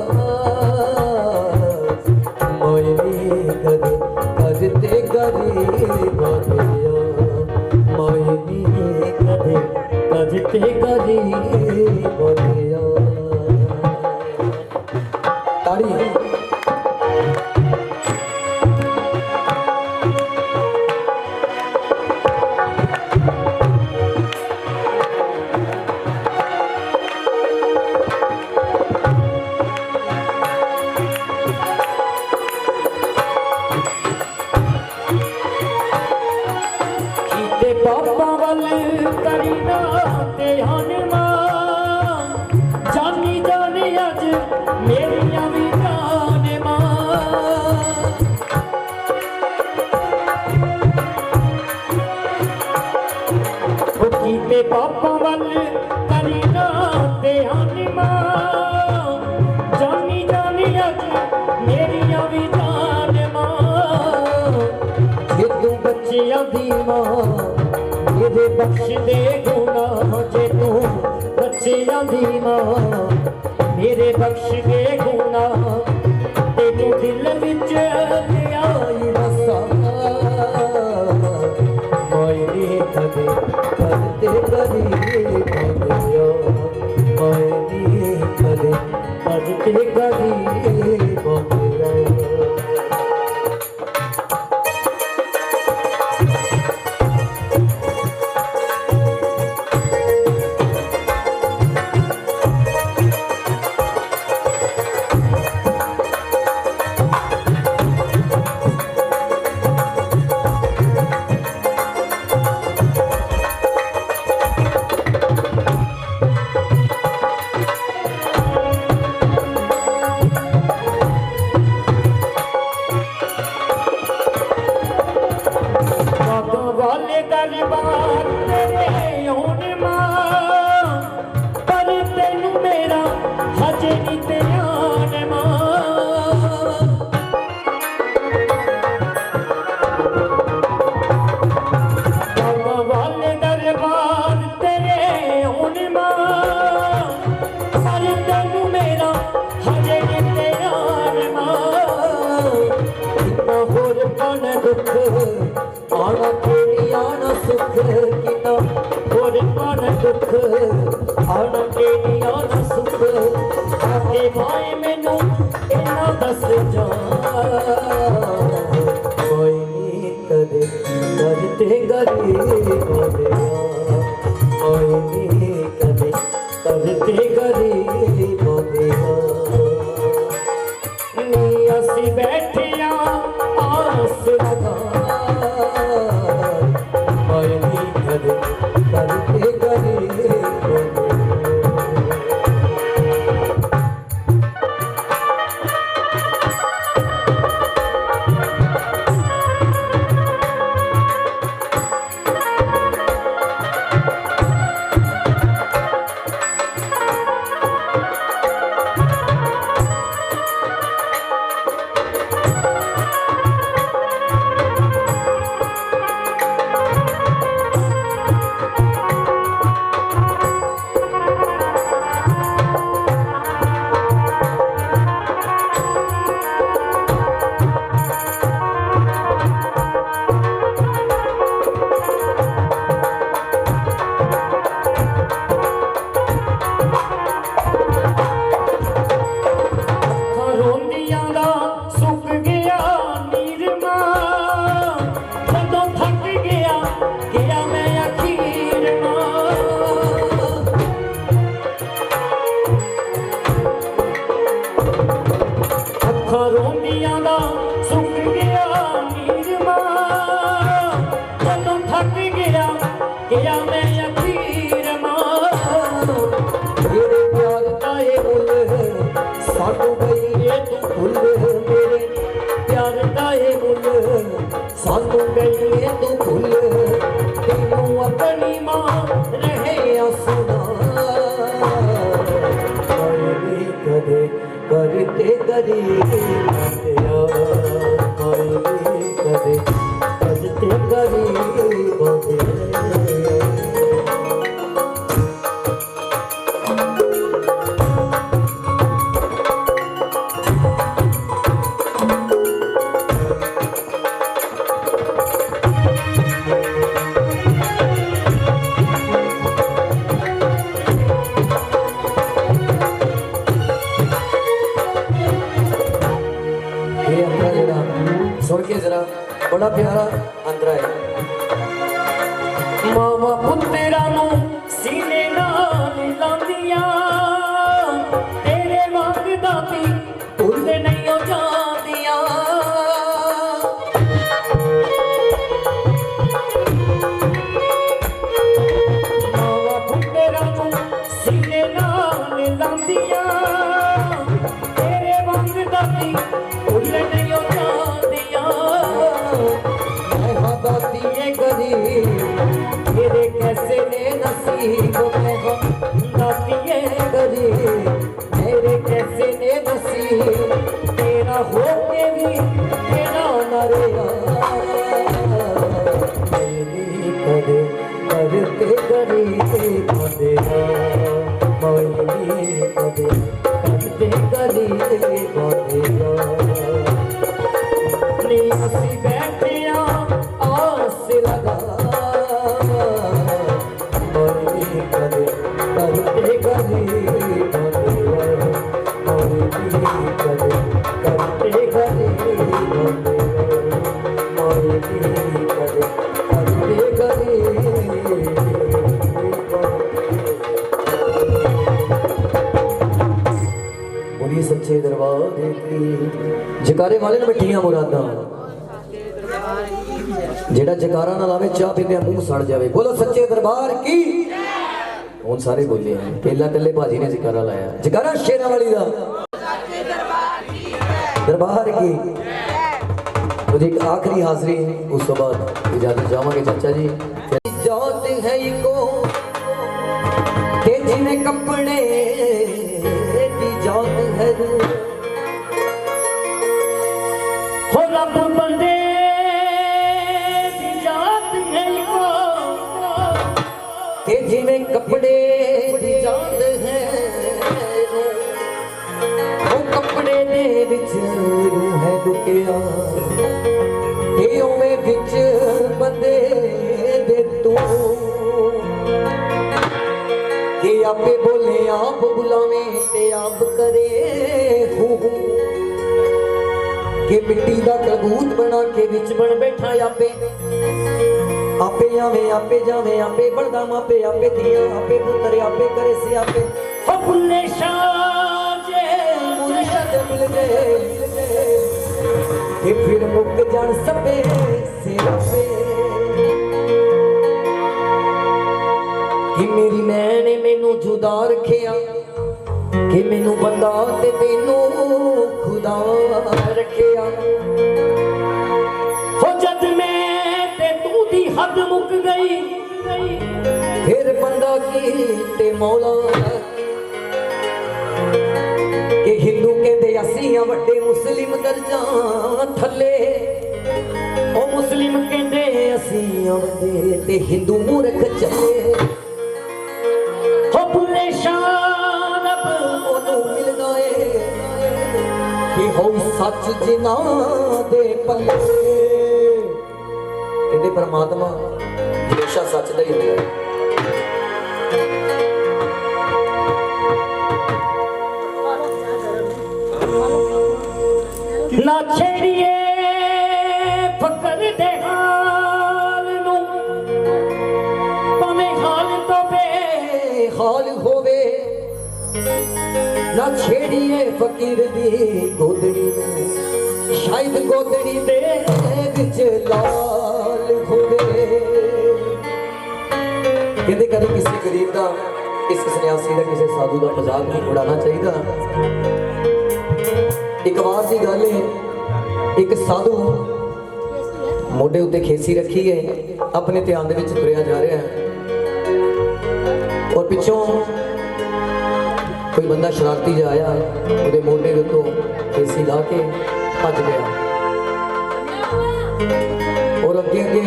मायने कदे करते गरीब मायने कदे करते गरीब ताड़ी पापा वाल करीना ते हनुमा जानी जानी अज मेरिया भी जाने कीते पापा वाल करीना ते हनुमा जानी जानी अज मेरिया भी जाने ये तू बच्चियां दी मां ये बख्श दे गुनाह जे तू बच्चियां दी मां मेरे बख्श दे गुनाह ते तू दिल विच ले आई वसा मायने कदे करते गरीब मायने कदे करते गरीब पान दुख आना तेरी आना सुख किना थोड़े पान दुख आना तेरी आना सुख आके भाई मैनू इन्ना दस जा कोई नहीं कदे करते गरीब होया कोई नहीं कदे करते गरीब होया नी असी बैठे आस लगा कोई नहीं कदे करते गरीब होया सानू गई तू भूल तेनू अपनी मां रहे सुना कदे करते गरीब कदे करते गरीब सुन के जरा बड़ा प्यारा अंतरा है मावा पुत्रा नू सीने नाल लांदियां तेरे वांग दाती भुल नहीं हो जांदियां मावा पुत्रा नू सीने नाल लांदियां तेरे वांग दाती भुल नहीं हो मेरे कैसे ने नसीब में हो दातिए गरीब मेरे कैसे ने नसीब तेरा हो के भी तेरा न रहेगा मेरी कदे करते गरीब तेरा मेरी कदे करते गरीब तेरा नी असी बैठे आस लगा करते गरीब करते बोलिए सच्चे दरबार की जकारे वाले ने मिठियां मुरादा जेड़ा जकारा ना लावे चाह पीने मुंह सड़ जावे बोलो सच्चे दरबार की हुन सारे बोले हैं पहला कल्ले भाजी ने जकारा लाया जकारा शेरा वाली दा दरबार की मुझे एक आखिरी हाजिरी उस तो बाद इजाजत जावांगे चाचा जी जात है को तेजी में कपड़े की जात है हो रब बंदे जिन्हें कपड़े की जात है वो कपड़े दे विच रूह है दुकिया ते रब करे हूँ कि मिट्टी दा कबूत बना के विच बन बैठा आपे आपे आवे आपे जावे आपे बड़दा मापे आपे दिया आपे पुत्र आपे करे से आपे हो बुल्ले शाह जे मुर्शद मिल गए कि फिर मुक जान सबे से आपे कि मेरी मैं ने मैनू जुदा रखिया कि मैनू बंदा ते तेनू खुदा रखिया हो जद मैं ते तू दी हद मुक गई फिर बंदा की ते मौला कि हिंदू कहते असी वड्डे मुस्लिम दर्जा थले ओ मुस्लिम कहते असी वड्डे ते हिंदू मूर्ख चले हो बुल्ले शाह रब ओनू मिल गए कि हो सच जिना दे पल्ले कहते परमात्मा हमेशा सच दा ही होता है ना छेड़िए फकर दे हाल नू भावें हाल तो हाल होवे ना छेड़िए फकीर दी गोदड़ी में शायद गोदड़ी दे विच लाल होवे कहते कभी किसी गरीब का किसी सन्यासी का किसी साधु का मजाक नहीं उड़ाना चाहिए एक बार की गल है एक साधु मोढे उत्ते खेसी रखी है अपने ध्यान दे विच तुरिया जा रहा है और पिछों कोई बंदा शरारती जा आया ਉਹਦੇ ਮੋਢੇ ਦੇ ਉੱਤੋਂ खेसी ला के भज गया और अगे अगे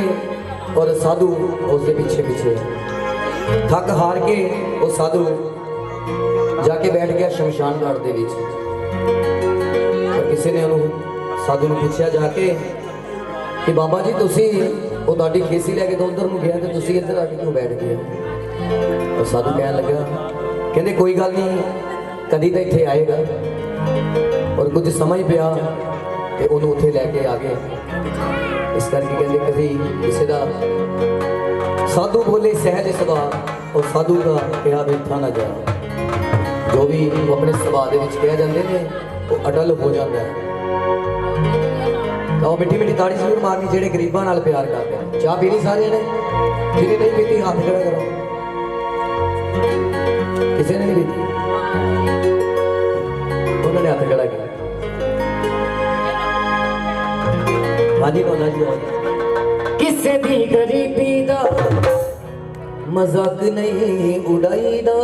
और साधु उसके पीछे पीछे थक हार के वो साधु जाके बैठ गया शमशान घाट दे विच और किसी ने उन्होंने साधु ने पूछा जाके कि बाबा जी तुसी वो तुहाडी खेसी लैके तो उधर गया तो तुसी इधर आके क्यों बैठ गए और साधु कहने लगा कहते कोई गल नहीं कदी तो इत्थे आएगा और कुछ समझ पिया कि उन्होंने उत्थे लैके आ गए इस करके कहते कभी किसी का साधु बोले सहज स्वभाव और साधु का कहा बिरथा ना जा जो भी वो अपने स्वभाव के कह जाते हैं वो अटल हो जाता है तो मिट्टी मिट्टी ताड़ी जरूर मारनी जेडे गरीबों नाल प्यार करते हैं चाह पीनी सारे ने जिन्हें नहीं पीती हाथ खड़ा करो किसी ने नहीं पीती उन्होंने हाथ खड़ा किया हाजी बोला जी किसे दी गरीबी दा मजाक नहीं उड़ाईदा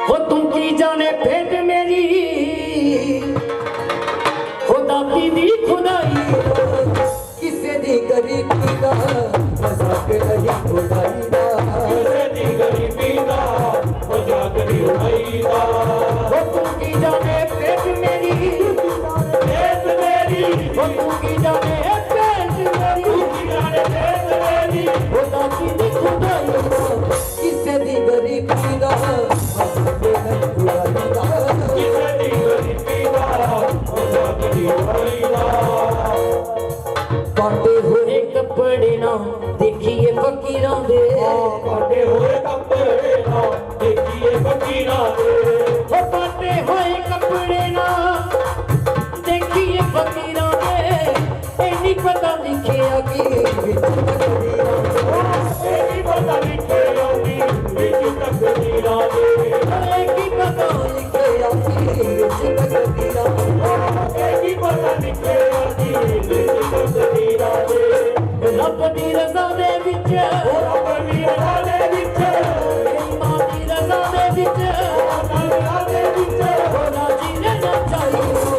हो तुम की जाने भेद मेरी खुदा की दी खुदाई किसे दी गरीबी दा मजाक नहीं उड़ाईदा किसे दी गरीबी दा मजाक नहीं उड़ाईदा हो तुम की जाने भेद मेरी हो तुम की जाने भेद मेरी खुदा की दी खुदाई किसे दी गरीबी दा मजाक नहीं उड़ाईदा किसे दी गरीबी दा मजाक नहीं उड़ाईदा काटे हुए कपड़े ना देखिए फकीरां दे काटे हुए कपड़े ना देखिए फकीरां दे हो काटे हुए कपड़े ना देखिए फकीरां दे ए नहीं पता लिखिया की विच तकदीरां दे ए नहीं पता लिखिया की विच तकदीरां दे ए की पता लिखिया की विच तकदीरां दे ए की पता लिखिया की विच तकदीरां दे रब दी रज़ा दे विच रब दी रज़ा दे विच मां दी रज़ा दे विच रज़ा दे विच होना जी ने ना चाहिए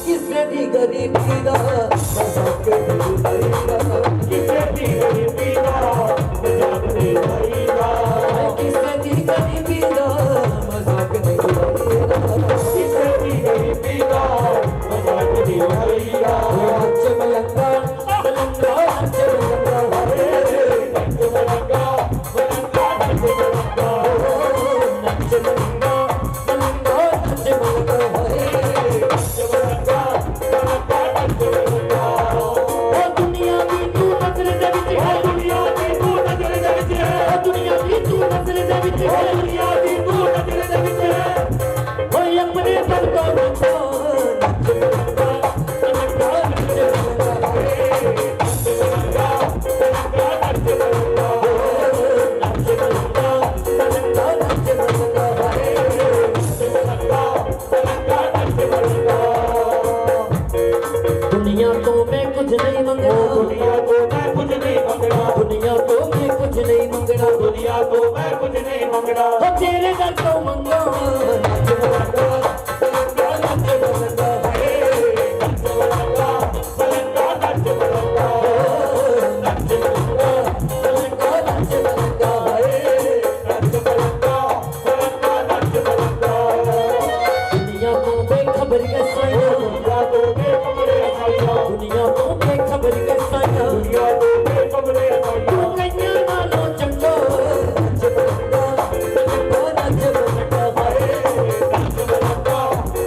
किसे दी गरीबी दा मजाक नहीं उड़ाईदा किसे दी गरीबी दा मजाक नहीं उड़ाईदा किसे दी गरीबी दा मजाक नहीं उड़ाईदा किसे दी गरीबी दा मजाक नहीं उड़ाईदा नच मलंगा मलंगा नच मलंगा नच मलंगा मलंगा नच मलंगा नच मलंगा दुनिया तो मैं कुछ नहीं मंगना, दुनिया तो मैं कुछ नहीं मंगना, दुनिया तो मैं कुछ नहीं मंगना, दुनिया तो मैं कुछ नहीं मंगना। हो तेरे दर तो मंगा नच मलंगा, मलंगा नच मलंगा, नच मलंगा, मलंगा नच मलंगा, नच मलंगा, मलंगा नच मलंगा, नच मलंगा, मलंगा नच मलंगा। दुनिया तो बेखबर के साया, दुनिया तो बेखबरे असाइया, दुनिया तो बेखबर के साया, दुनिया तो बेखबरे असाइया। कन्या नालों चंगा नच मलंगा, मलंगा नच मलंगा, नच मलंगा,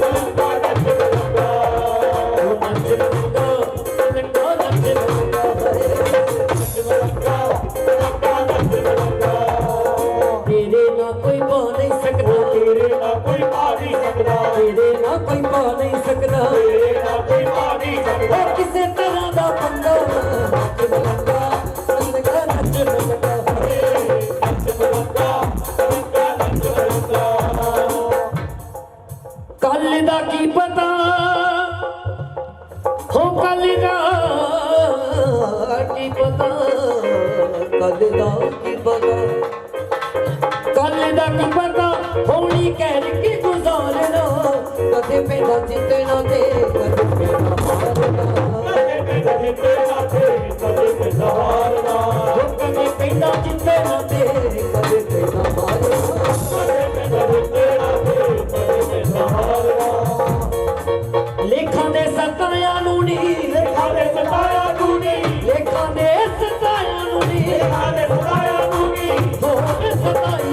मलंगा नच मलंगा, नच मलंगा, मलंगा नच मलंगा, नच मलंगा, मलंगा नच मलंगा। तेरे ना कोई पा नहीं सकता, तेरे ना कोई पा नहीं सकदा, तेरे ना कोई पा नहीं सकता, तेरे ना कोई पा नहीं सकदा। ओ किसे तरह दा पंगा नच मलंगा, मलंगा नच मलंगा, नच मलंगा, मलंगा नच मलंगा। कल दा की पता हो, कल दा की पता, कल दा की पता, कल दा की पता होनी कहर की गुजारना, कदे पैदा जितना दे कदे पैदा हारना, कदे पैदा जिते ना थे, कदे पैदा हारना, कदे पैदा जितना दे कदे पैदा हारना, कदे पैदा जिते ना थे, कदे पैदा हारना। लेखा दे सताया नू नी, लेखा दे सताया तू नहीं, लेखा दे सताया नू नी, लेखा दे सताया तू नहीं। होर सताई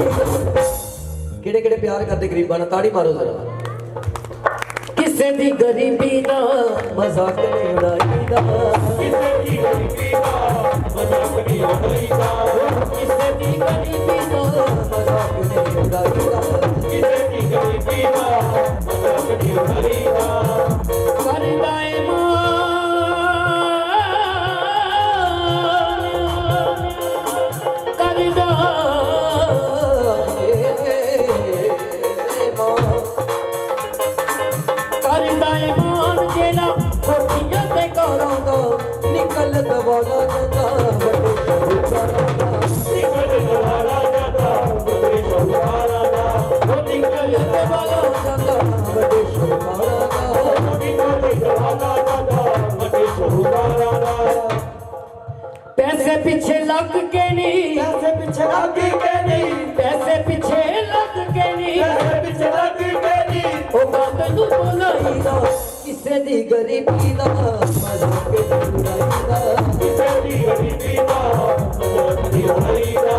ਕਿਹੜੇ ਕਿਹੜੇ ਪਿਆਰ ਕਰਦੇ ਗਰੀਬਾਂ ਨਾਲ ਤਾੜੀ ਮਾਰੋ ਜ਼ਰਾ ਕਿਸੇ ਦੀ ਗਰੀਬੀ ਦਾ ਮਜ਼ਾਕ ਨਹੀਂ ਉਡਾਈਦਾ किसे की गरीबी का मजाक नहीं उड़ाईदा, ਕਿਸੇ ਦੀ ਗਰੀਬੀ ਦਾ ਮਜ਼ਾਕ ਨਹੀਂ ਉਡਾਈਦਾ किसे की गरीबी का मजाक नहीं उड़ाईदा। ਕਰਦਾ ਏ ਮਾਨ ਕਰਦਾ ਕਰਦਾ ਏ ਮਾਨ ਜਿਹੜਾ ਕੋਠੀਆਂ ਤੇ ਘਰਾਂ ਦਾ ਨਿਕਲ ਦਵਾਲਾ ਜਾਂਦਾ ਵੱਡੇ ਸ਼ਾਹੂਕਾਰਾਂ ਦਾ निकल दवारा जाता, बड़े शौकारा दा, ਉਹ ਨਿਕਲ ਤੇ ਵਾਲਾ ਜਾਂਦਾ ਵੱਡੇ ਸ਼ਾਹੂਕਾਰਾਂ ਦਾ निकल दवारा जाता, बड़े शौकारा दा। ਪੈਸੇ ਪਿੱਛੇ ਲੱਗ ਕੇ ਨਹੀਂ, पैसे पीछे लगी के नहीं, ਪੈਸੇ ਪਿੱਛੇ ਲੱਗ ਕੇ ਨਹੀਂ, पैसे पीछे लगी के नहीं। ਉਹ ਗੱਲ ਨੂੰ ਬੁਲਾਈਦਾ ਕਿਸੇ ਦੀ ਗਰੀਬੀ ਦਾ ਮਜ਼ਾਕ ਨਹੀਂ ਉਡਾਈਦਾ किसे की गरीबी का मजाक नहीं उड़ाईदा।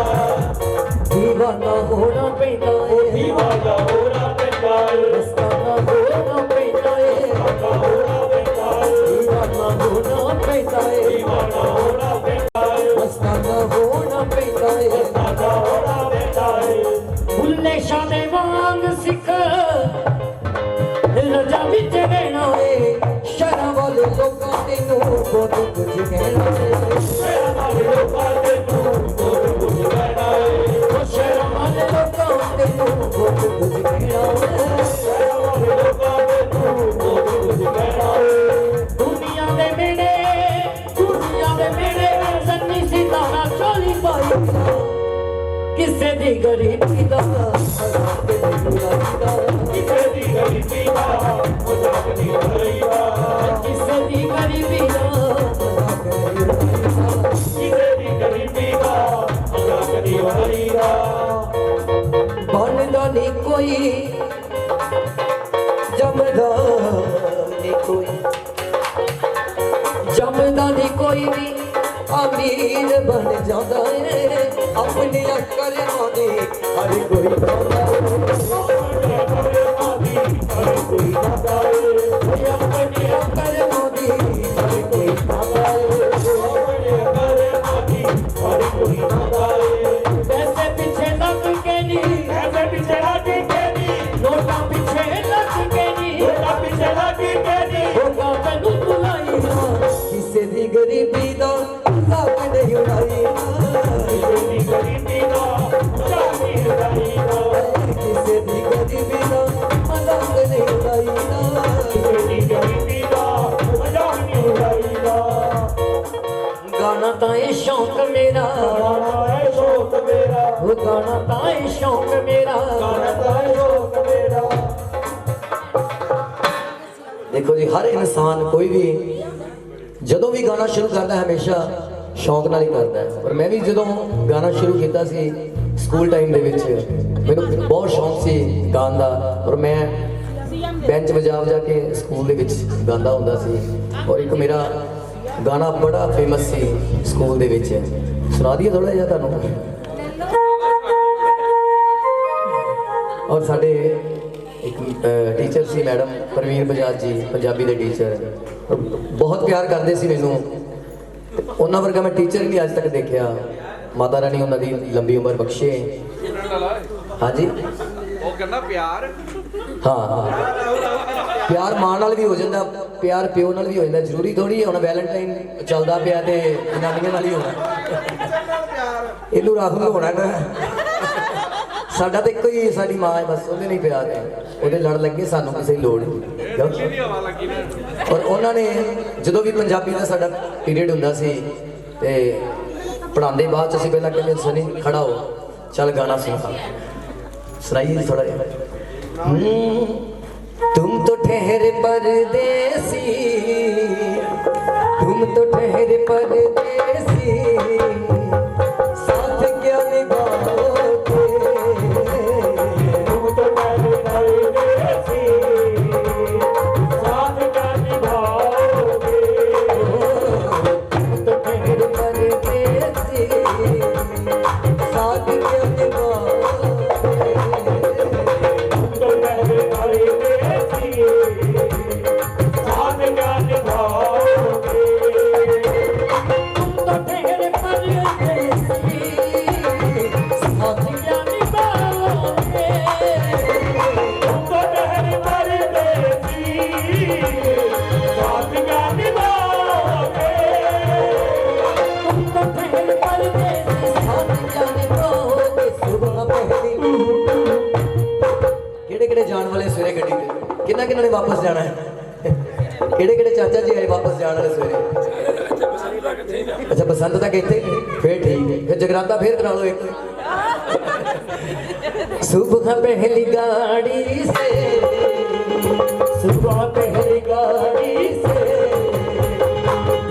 ਦੀਵਾਨਾ ਹੋਣਾ ਪੈਂਦਾ ਏ, दीवाना होना पैंदा है, ਮਸਤਾਨਾ ਹੋਣਾ ਪੈਂਦਾ ਏ, दीवाना होना पैंदा है, ਦੀਵਾਨਾ ਹੋਣਾ ਪੈਂਦਾ ਏ, दीवाना होना पैंदा है, ਮਸਤਾਨਾ ਹੋਣਾ ਪੈਂਦਾ ਏ, दीवाना होना पैंदा है। ਬੁੱਲੇ ਸ਼ਾਹ ਦੇ ਵਾਂਗ ਸਿੱਖ ਰਜਾ ਵਿੱਚ ਰਹਿਣਾ ਏ, ਸ਼ਰਾਂ ਵਾਲੇ ਲੋਕਾਂ ਤੈਨੂੰ ਬਹੁਤ ਕੁਝ ਕਹਿਣਾ ਏ मेरा नाम लोका दे तू बहुत कुछ कहना है, ਉਹ ਸ਼ਰਮ ਵਾਲੇ ਲੋਕਾਂ ਤੈਨੂੰ ਬਹੁਤ ਕੁਝ ਕਹਿਣਾ ਏ मेरा नाम लोका दे तू बहुत कुछ कहना है। ਦੁਨੀਆ ਦੇ ਮੇੜੇ, ਦੁਨੀਆ ਦੇ ਮੇੜੇ ਸੰਨੀ ਸਿਤਾਰਾ ਚੋਲੀ ਪਾਈ ਕਿਸੇ ਦੀ ਗਰੀਬੀ ਦਾ ਮਜ਼ਾਕ ਨਹੀਂ ਉਡਾਈਦਾ किसे की गरीबी का मजाक नहीं उड़ाईदा, ਕਿਸੇ ਦੀ ਗਰੀਬੀ ਦਾ ਮਜ਼ਾਕ ਨਹੀਂ ਉਡਾਈਦਾ किसे की गरीबी का मजाक नहीं उड़ाईदा। ਬਣਦਾ ਨਹੀਂ ਕੋਈ ਜਮਦਾ ਨਹੀਂ ਕੋਈ ਜਮਦਾ ਨਹੀਂ ਕੋਈ ਵੀ ਅਮੀਰ ਬਣ ਜਾਂਦਾ ਏ ਆਪਣੀਆਂ ਕਰਮਾਂ ਦੇ ਹਰ ਕੋਈ ਪਾਉਂਦਾ ਏ हर कोई गाता है, ਆਪਣੀਆਂ ਕਰਮਾਂ ਦੀ ਹਰ ਕੋਈ ਪਾਉਂਦਾ ਏ हर कोई गाता है। ਪੈਸੇ ਪਿੱਛੇ ਲੱਗ ਕੇ ਨਹੀਂ, पैसे पीछे लगी के नहीं, ਨੋਟਾਂ ਪਿੱਛੇ ਲੱਗ ਕੇ ਨਹੀਂ, लोका पीछे लगी के नहीं। ਹੋਗਾ ਤੈਨੂੰ ਬੁਲਾਈਦਾ ਕਿਸੇ ਦੀ ਗਰੀਬੀ ਦਾ ਮਜ਼ਾਕ ਨਹੀਂ ਉਡਾਈਦਾ किसे की गरीबी का मजाक नहीं उड़ाईदा, ਕਿਸੇ ਦੀ ਗਰੀਬੀ ਦਾ ਮਜ਼ਾਕ ਨਹੀਂ ਉਡਾਈਦਾ किसे की गरीबी का मजाक नहीं उड़ाईदा। शौक मेरा ਗਾਣਾ ਹੈ ਸ਼ੌਕ ਮੇਰਾ वो गाना ताए शौक मेरा ਗਾਣਾ ਹੈ ਸ਼ੌਕ ਮੇਰਾ देखो जी हर इंसान कोई भी ਜਦੋਂ ਵੀ ਗਾਣਾ ਸ਼ੁਰੂ ਕਰਦਾ ਹਮੇਸ਼ਾ ਸ਼ੌਂਕ ਨਾਲ ਹੀ ਕਰਦਾ ਹੈ। ਪਰ ਮੈਂ ਵੀ ਜਦੋਂ ਗਾਣਾ ਸ਼ੁਰੂ ਕੀਤਾ ਸੀ ਸਕੂਲ ਟਾਈਮ ਦੇ ਵਿੱਚ ਮੈਨੂੰ ਬਹੁਤ ਸ਼ੌਂਕ ਸੀ ਗਾਣ ਦਾ ਔਰ ਮੈਂ ਬੈਂਚ ਵਜਾ ਕੇ ਸਕੂਲ ਦੇ ਵਿੱਚ ਗਾਉਂਦਾ ਹੁੰਦਾ ਸੀ ਔਰ ਇੱਕ ਮੇਰਾ ਗਾਣਾ ਬੜਾ ਫੇਮਸ ਸੀ ਸਕੂਲ ਦੇ ਵਿੱਚ ਸੁਣਾ ਦਈਏ ਥੋੜਾ ਜਿਹਾ ਤੁਹਾਨੂੰ ਔਰ ਸਾਡੇ ਇੱਕ ਟੀਚਰ ਸੀ ਮੈਡਮ ਪ੍ਰਵੀਨ ਬਜਾਜ ਜੀ ਪੰਜਾਬੀ ਦੇ ਟੀਚਰ ਬਹੁਤ ਪਿਆਰ ਕਰਦੇ ਸੀ ਮੈਨੂੰ ਉਹਨਾਂ ਵਰਗਾ ਮੈਂ ਟੀਚਰ ਨਹੀਂ ਅੱਜ ਤੱਕ ਦੇਖਿਆ ਮਾਤਾ ਰਾਣੀ ਉਹਨਾਂ ਦੀ ਲੰਬੀ ਉਮਰ ਬਖਸ਼ੇ ਹਾਂਜੀ ਉਹ ਕਹਿੰਦਾ ਪਿਆਰ ਹਾਂ ਪਿਆਰ ਮਾਂ ਨਾਲ ਵੀ ਹੋ ਜਾਂਦਾ ਪਿਆਰ ਪਿਓ ਨਾਲ ਵੀ ਹੋ ਜਾਂਦਾ ਜ਼ਰੂਰੀ ਥੋੜੀ ਹੁਣ ਵੈਲੈਂਟਾਈਨ ਚੱਲਦਾ ਪਿਆ ਤੇ ਜਨਾਨੀਆਂ ਨਾਲ ਹੀ ਹੋਣਾ ਇਹਨੂੰ ਰਾਤ ਨੂੰ ਹੋਣਾ ਨਾ ਸਾਡਾ ਤਾਂ ਇੱਕੋ ਹੀ ਸਾਡੀ ਮਾਂ ਹੈ ਬਸ ਉਹਦੇ ਨਹੀਂ ਪਿਆਰ ਹੈ ਉਹਦੇ ਲੜ ਲੱਗੇ ਸਾਨੂੰ ਕਿਸੇ ਦੀ ਲੋੜ ਨਹੀਂ ਕਿਹਦੀ ਹਵਾ ਲੱਗੀ ਨੇ ਔਰ ਉਹਨਾਂ ਨੇ ਜਦੋਂ ਵੀ ਪੰਜਾਬੀ ਦਾ ਸਾਡਾ ਪੀਰੀਅਡ ਹੁੰਦਾ ਸੀ ਤੇ ਪੜਾਉਂਦੇ ਬਾਅਦ ਚ ਅਸੀਂ ਪਹਿਲਾਂ ਕਹਿੰਦੇ ਸਨੀ ਖੜਾ ਹੋ ਚੱਲ ਗਾਣਾ ਸੁਣਾਈਏ ਜੀ ਥੋੜਾ ਜਿਹਾ तुम तो ठहरे परदेसी तुम तो ठहरे परदेसी साथ क्या निभाओगे तुम तो ठहरे परदेसी साथ क्या निभाओगे तुम तो ठहरे परदेसी साथ क्या निभाओगे तुम तो ठहरे परदेसी साथ क्या निभाओगे तुम तो ठहरे परदेसी साथ क्या निभाओगे तुम तो ठहरे परदेसी साथ क्या निभाओगे तुम तो ठहरे परदेसी साथ क्या निभाओगे सुबह पहली ਕਿਹੜੇ ਕਿਹੜੇ ਜਾਣ ਵਾਲੇ ਸਵੇਰੇ ਗੱਡੀ ਤੇ ਕਿੰਨਾ ਕਿੰਨਾ ਨੇ ਵਾਪਸ ਜਾਣਾ ਹੈ ਕਿਹੜੇ ਕਿਹੜੇ ਚਾਚਾ ਜੀ ਆਏ ਵਾਪਸ ਜਾਣ ਵਾਲੇ ਸਵੇਰੇ ਅੱਛਾ ਬਸੰਤ ਤੱਕ ਇੱਥੇ ਫੇਰ ਠੀਕ ਹੈ ਫਿਰ ਜਗਰਾਤਾ ਫੇਰ ਕਰਾ ਲਓ ਇੱਕ ਸੁਬਹ ਪਹਿਲੀ ਗਾੜੀ ਸੇ ਸੁਬਹ ਪਹਿਲੀ ਗਾੜੀ ਸੇ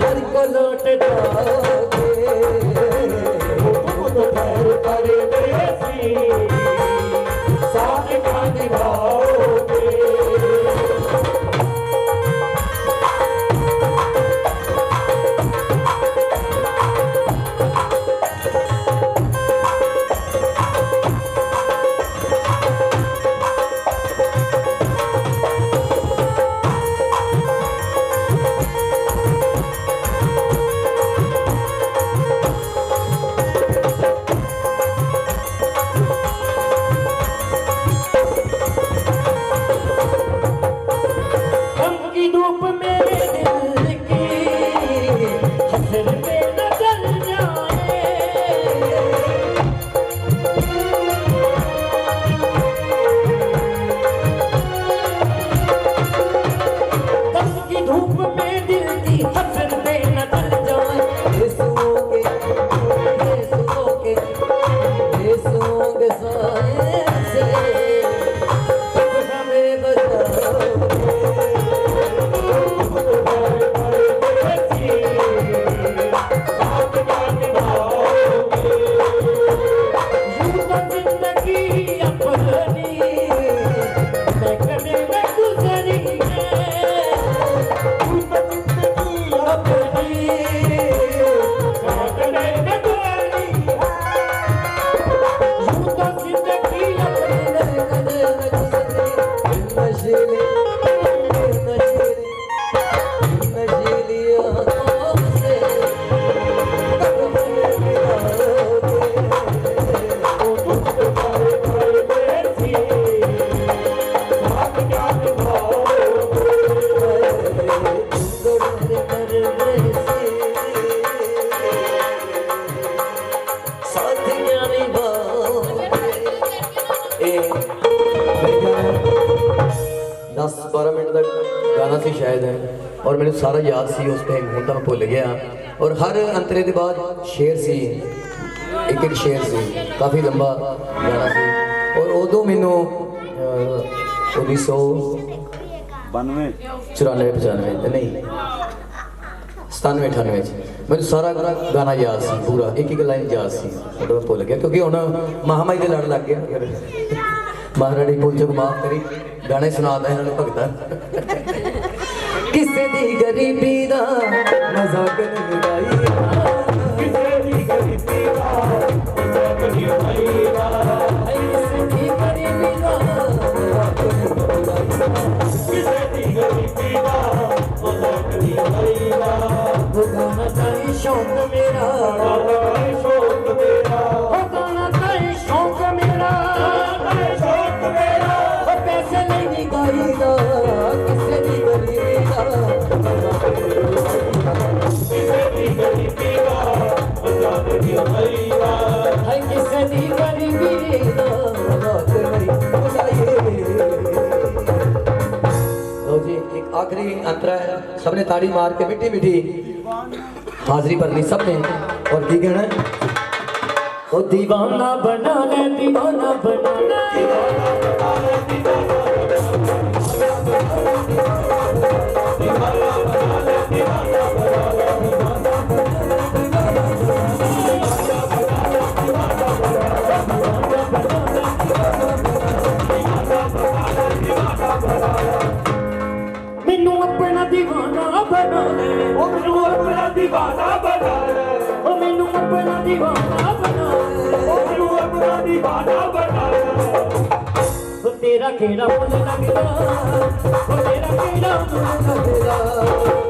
घर को लौट जाओगे तुम तो ठहरे परदेसी साथ क्या निभाओगे हम की धूप मेरे दिल की हसर पे न जल जाए हम की धूप में दिल की हसर पे न जल जाए यीशुओं के साए से तुम हमें बचाओगे यूं तो जिंदगी अपनी मैं कभी न गुजरी है यूं तो जिंदगी अपनी मैं कभी न गुजरी यूं तो जिंदगी अपनी दस 12 मिनट तक गाना सी शायद है और मैंने सारा याद सी उस टाइम, हूँ तो मैं भुल गया। और हर अंतरे के बाद शेर सी, एक एक शेर सी, काफ़ी लंबा गाना सी। और उदों मैनू 1992 94 नहीं 97 98 मैंने सारा गाना याद सी, पूरा एक एक लाइन याद सी। मैं भुल गया क्योंकि हुण महामाई के लड़ लग गया। महाराणी भुल चुक माफ करी, गाने सुनाता इन्होंने भगता। किसे दी गरीबी दा मजाक नहीं उड़ाई, किसे दी गरीबी दा मजाक नहीं उड़ाईदा, किसे दी गरीबी दा मजाक नहीं उड़ाई, किसे दी गरीबी दा मजाक नहीं उड़ाईदा। वो गाना ताई शौक मेरा, गाना ताई शौक मेरा, वो गाना ताई शौक मेरा, ताई शौक मेरा, वो पैसे नहीं गाईदा, किसे दी गरीबी दा किसे दी गरीबी दा मजाक नहीं उड़ाईदा, है किसे दी गरीबी दा मजाक नहीं उड़ाई। लो जी एक आखिरी अंतरा है, सबने ताड़ी मार के मीठी मीठी हाजिरी भरनी सबने। और की कहना है? ओ दीवाना बना ले, दीवाना बना ले, मैनू अपना दीवाना बना ले, ओ मैनू अपना दीवाना बना ले, ओ मैनू अपना दीवाना बना ले, ओ मैनू अपना दीवाना बना ले। ओ तेरा केड़ा मुझे लगदा, ओ तेरा केड़ा मुझे लगदा।